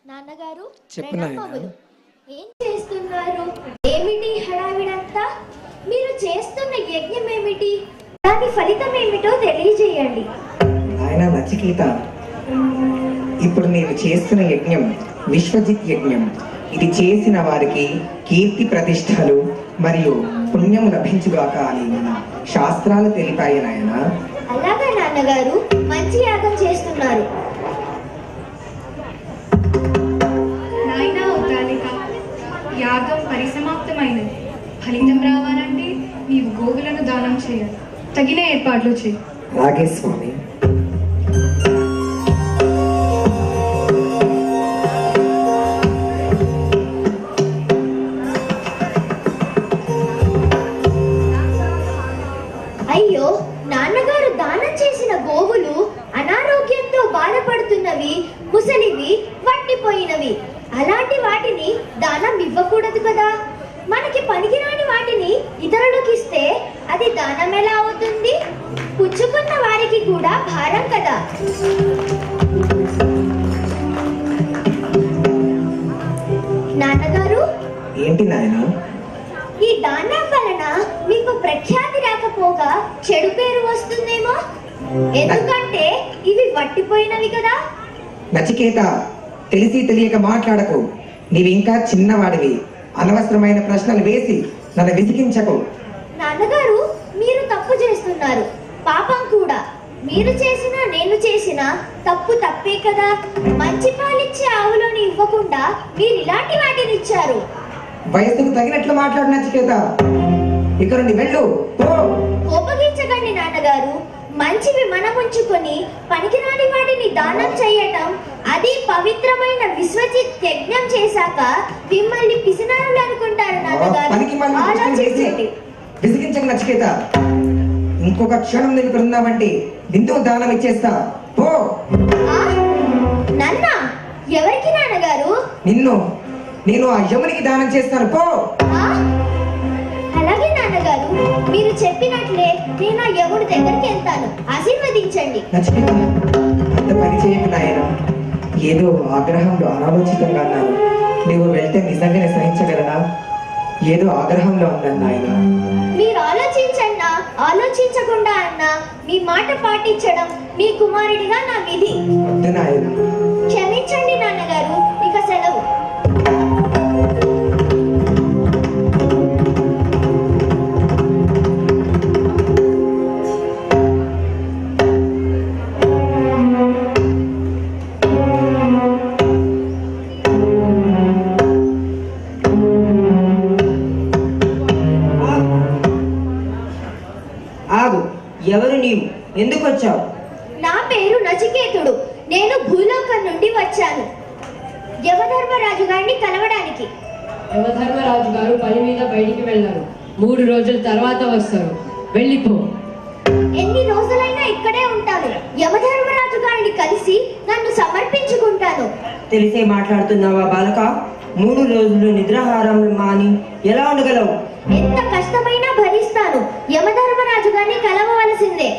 నాన్నగారు చెప్పు ప్రణామములు. ఏం చేస్తున్నారు? ఏమిటి హడావిడంతా? మీరు చేస్తున్న యజ్ఞం ఏమిటి? దాని ఫలితం ఏమిటో తెలియజేయండి. ఆయన నచికేత, ఇప్పుడు నేను చేస్తున్న యజ్ఞం విశ్వజిత్ యజ్ఞం. ఇది చేసిన వారికి కీర్తి ప్రతిష్టలు మరియు పుణ్యం లభించుగాక అని మన శాస్త్రాలు తెలిపాయి నాయన. అలాగా నాన్నగారు, మంచి యాగం చేస్తున్నారు. నాయనా ఉద్దాలిక, యాగం పరిసమాప్తమైనది. ఫలితం రావాలంటే నీవు గోవులను దానం చేయాలి. తగిన ఏర్పాట్లు చేయి. అలాగే స్వామి. అయ్యో, నాన్నగారు దానం చేసిన గోవులు అనారోగ్యంతో బాధపడుతున్నవి, ముసలివి, వట్టిపోయినవి. అలాంటి వాటిని దానం ఇవ్వకూడదు కదా. మనకి పనికిరాని వాటిని ఇతరులకు ఇస్తే అది దానం ఎలా అవుతుంది? పుచ్చుకున్న వారికి కూడా భారం కదా. నాన్నగారు, ఏంటి నాయనా? ఈ దానం వలన మీకు ప్రఖ్యాతి రాకపోగా చెడు పేరు వస్తుందేమో. ఎందుకంటే ఇవి వట్టిపోయినవి కదా. నచికేత, తెలిసి తెలియక మాట్లాడకు. నీవు ఇంకా చిన్నవాడివి. అనవసరమైన ప్రశ్నలు వేసి నన్ను విసిగించకు. నాన్నగారు, మీరు తప్పు చేస్తున్నారు. పాపం కూడా. మీరు చేసినా నేను చేసినా తప్పు తప్పే కదా. మంచి పాలిచ్చే ఆవులను ఇవ్వకుండా మీరు ఇలాంటి వాటిని ఇచ్చారు. వయసుకు తగినట్లు మాట్లాడు నచికేత. ఇక నుండి వెళ్ళు. కోపగించకండి నాన్నగారు. మంచివి మనం ఉంచుకొని పనికిరాని వాటిని దానం చేయటం, అది పవిత్రమైన విశ్వజిత్ యజ్ఞం చేశాక మిమ్మల్ని పిసినారులు అనుకుంటారు నాన్నగారు. ఆలోచించండి. విసిగించక నచికేత. ఇంకొక క్షణం నేను ఇక్కడ ఉన్నామంటే నిండు దానం ఇచ్చేస్తా. పో. నన్నా? ఎవరికి నాన్నగారు? నిన్ను. నేను ఆ యమునికి దానం చేస్తాను. పో. అలాగే నాన్నగారు, మీరు చెప్పినట్లే నేను ఆ యముడి దగ్గరికి వెళ్తాను. ఆశీర్వదించండి. నచికేత, అంత పని చేయకు నాయన. ఏదో ఆగ్రహంలో అనాలోచితంగా అన్నాను. నువ్వు వెళ్తే నిజంగానే సహించగలనా? ఏదో ఆగ్రహంలో ఉన్నాను నాయన. మీరు ఆలోచించన్నా ఆలోచించకుండా అన్నా మీ మాట పాటించడం మీ కుమారుడిగా నా విధి. వద్దు నాయన. క్షమించండి నాన్నగారు. ఇక సెలవు. ఆగు. ఎవరు నీవు? ఎందుకు వచ్చావు? నా పేరు నచికేతుడు. నేను భూలోకం నుండి వచ్చాను యమధర్మరాజు గారిని కలవడానికి. యమధర్మరాజు గారు పని మీద బయటికి వెళ్ళారు. 3 రోజుల తర్వాత వస్తారు. వెళ్ళిపో. ఎన్ని రోజులైనా ఇక్కడే ఉంటాను. యమధర్మరాజు గారిని కలిసి నన్ను సమర్పించుకుంటాను. తెలిసే మాట్లాడుతున్నావా బాలక? 3 రోజులు నిద్రాహారం మాని ఎలా ఉండగలవు? ఎంత కష్టమైనా భరిస్తాను. యమధర్మరాజు గారిని కలవవలసిందే.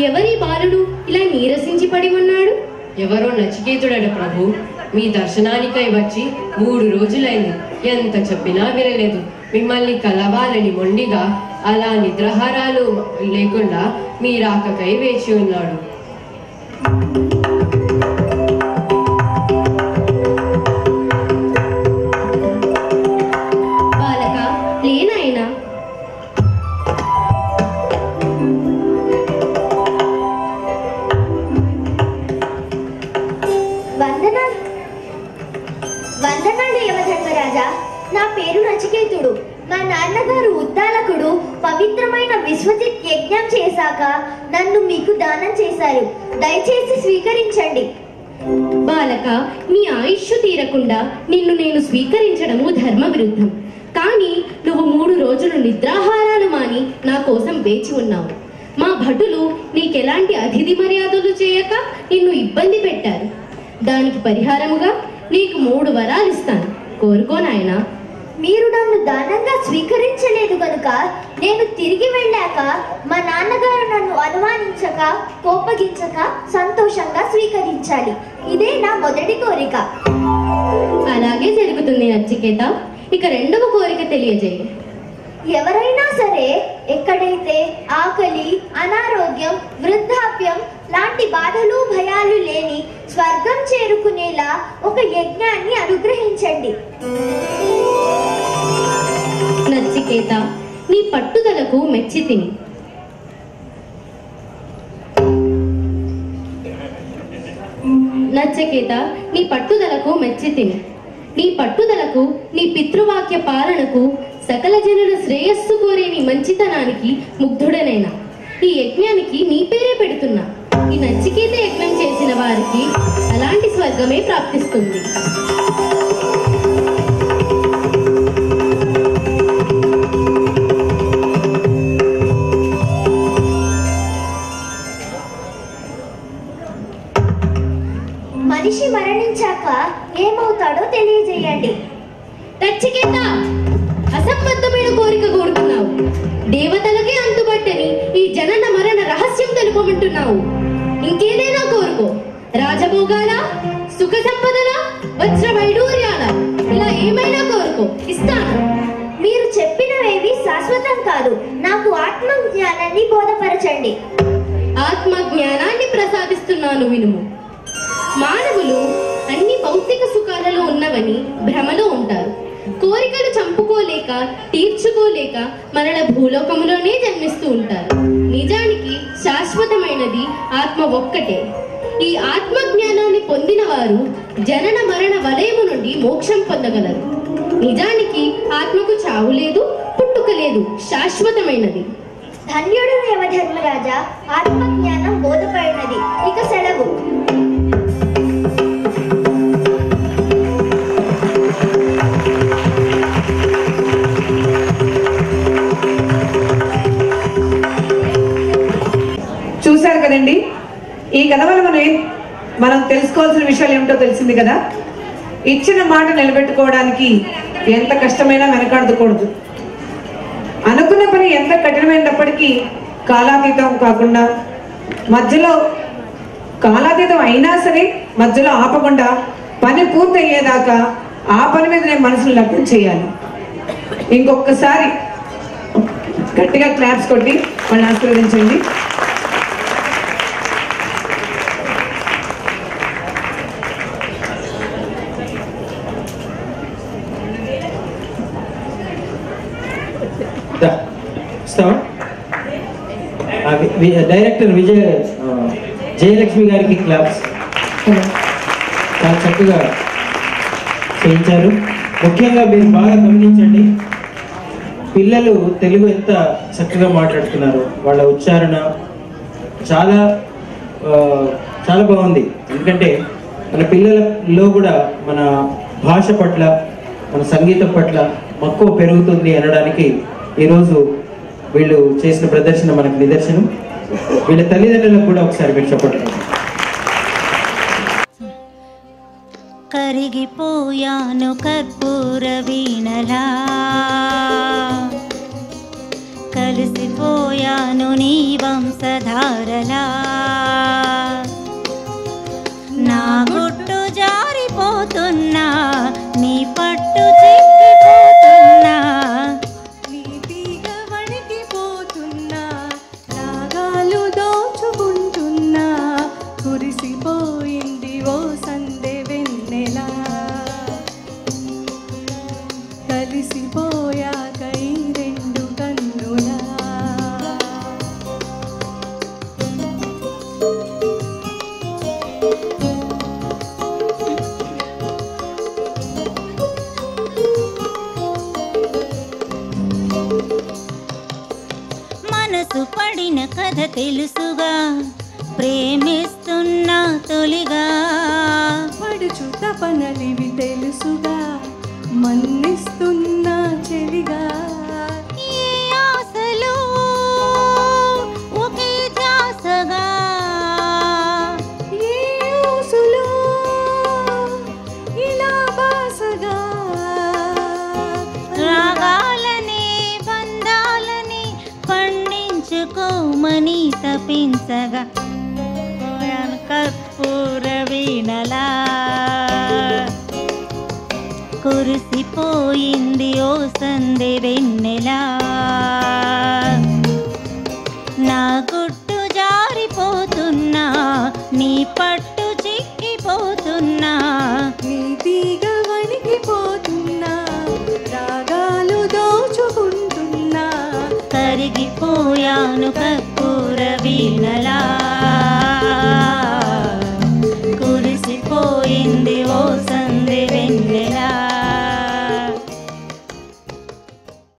ఎవరి బాలుడు ఇలా నీరసించి పడి ఉన్నాడు? ఎవరో నచికేతుడట ప్రభు. మీ దర్శనానికై వచ్చి 3 రోజులైంది. ఎంత చెప్పినా వినలేదు. మిమ్మల్ని కలవాలని మొండిగా అలా నిద్రాహారాలు లేకుండా మీ రాకకై వేచి ఉన్నాడు. బాలక, లేనాయనా. వందనాలు యమధర్మరాజా. నా పేరు నచికేతుడు. మా నాన్నగారు ఉద్దాలకుడు పవిత్రమైన విశ్వజిత్ యజ్ఞం చేశాక నన్ను మీకు దానం చేశారు. దయచేసి స్వీకరించండి. బాలక, నీ ఆయుష్ తీరకుండా నిన్ను నేను స్వీకరించడము ధర్మ విరుద్ధం. కానీ నువ్వు 3 రోజులు నిద్రాహారాలు మాని నా కోసం వేచి ఉన్నావు. మా భటులు నీకెలాంటి అతిథి మర్యాదలు చేయక నిన్ను ఇబ్బంది పెట్టారు. దానికి పరిహారముగా నీకు 3 వరాలు ఇస్తాను. కోరుకో నాయనా. మీరు నన్ను దానంగా స్వీకరించలేదు కనుక నేను తిరిగి వెళ్ళాక మా నాన్నగారు నన్ను అనుమానించక, కోపగించక సంతోషంగా స్వీకరించాలి. ఇదే నా మొదటి కోరిక. అలాగే జరుగుతుంది నచికేత. ఇక 2వ కోరిక తెలియజేయి. ఎవరైనా సరే ఎక్కడైతే ఆకలి, అనారోగ్యం, వృద్ధాప్యం లాంటి బాధలు భయాలు లేని స్వర్గం చేరుకునేలా ఒక యజ్ఞాన్ని అనుగ్రహించండి. నచికేత, నీ పట్టుదలకు మెచ్చితిని. నచికేత, నీ పట్టుదలకు మెచ్చితిని. నీ పట్టుదలకు, నీ పితృవాక్య పాలనకు, సకల జనుల శ్రేయస్సు కోరే నీ మంచితనానికి ముగ్ధుడనైనా ఈ యజ్ఞానికి నీ పేరే పెడుతున్నా. ఈ నచికేత యజ్ఞం చేసిన వారికి అలాంటి స్వర్గమే ప్రాప్తిస్తుంది. మనిషి మరణించాక ఏమవుతాడో తెలియజేయండి. నచికేత, అసంబద్ధమైన కోరిక కోరుతున్నావు. దేవతలకే అంతుబట్టని ఈ జనన మరణ రహస్యం తెలుపమంటున్నావు. ఇంకేదైనా కోరుకో. రాజభోగాల, సుఖ సంపదల, వజ్ర వైడూర్యాల, ఇలా ఏమైనా కోరుకో, ఇస్తాను. మీరు చెప్పినవేవి శాశ్వతం కాదు. నాకు ఆత్మ జ్ఞానాన్ని బోధపరచండి. ఆత్మ జ్ఞానాన్ని ప్రసాదిస్తున్నాను, వినుము. మానవులు అన్ని భౌతిక సుఖాలలో ఉన్నవని భ్రమలో ఉంటారు. కోరికలు చంపుకోలేక, తీర్చుకోలేక మరల భూలోకములోనే జన్మిస్తూ ఉంటారు. నిజానికి శాశ్వతమైనది ఆత్మ ఒక్కటే. ఈ ఆత్మ జ్ఞానాన్ని పొందిన వారు జనన మరణ వలయము నుండి మోక్షం పొందగలరు. నిజానికి ఆత్మకు చావు లేదు, పుట్టుక లేదు, శాశ్వతమైనది. ధన్యుడు యమధర్మరాజా, ఆత్మ జ్ఞానం బోధపడినది. ఇక సెలవు. చూశారు కదండి, ఈ కథ వల్ల మనం తెలుసుకోవాల్సిన విషయాలు ఏమిటో తెలిసింది కదా. ఇచ్చిన మాట నిలబెట్టుకోవడానికి ఎంత కష్టమైనా వెనకాడకూడదు. అనుకున్న పని ఎంత కఠినమైనప్పటికీ కాలాతీతం కాకుండా, మధ్యలో కాలాతీతం అయినా సరే మధ్యలో ఆపకుండా పని పూర్తి అయ్యేదాకా ఆ పని మీద నేను మనసును లగ్నం చేయాలి. ఇంకొకసారి గట్టిగా క్లాప్స్ కొట్టి వాళ్ళని ఆశీర్వదించండి. డైరెక్టర్ జయలక్ష్మి గారికి క్లాప్స్. చాలా చక్కగా చేయించారు. ముఖ్యంగా మీరు బాగా గమనించండి, పిల్లలు తెలుగు ఎంత చక్కగా మాట్లాడుతున్నారు. వాళ్ళ ఉచ్చారణ చాలా చాలా బాగుంది. ఎందుకంటే మన పిల్లలలో కూడా మన భాష పట్ల, మన సంగీతం పట్ల మక్కువ పెరుగుతుంది అనడానికి ఈరోజు వీళ్ళు చేసిన ప్రదర్శన మనకు నిదర్శనం. వీళ్ళ తల్లిదండ్రులకు కూడా ఒకసారి మీరు చెప్పండి. కరిగిపోయాను కర్పూర వీణలా, కలిసిపోయాను నీ వంశధారలా, నా గుట్టు జారిపోతున్నా, నీ పట్టు చిక్కిపోతున్నా, నీ తీగ వణికిపోతున్నా, రాగాలు దోచుకుంటున్నా, కురిసిపోయింది ఓ సందె వెన్నెలా, కలిసిపోయాక ఈ రెండు కన్నులా. మనసు పడిన కథ తెలుసుగా, ప్రేమిస్తున్నా తొలిగా, పడుచు తపనలివి తెలుసుగా, మన్నిస్తున్నా చెలిగా. ఈ ఆశలో ఒకే ధ్యాసగా, ఈ ఊసులో ఇలా బాసగా, రాగాలని బంధాలని పండించుకోమని తపించగా, కర్పూర వీణలా, కురిసిపోయింది ఓ సందె వెన్నెలా. పోయాను కర్పూర వీణలా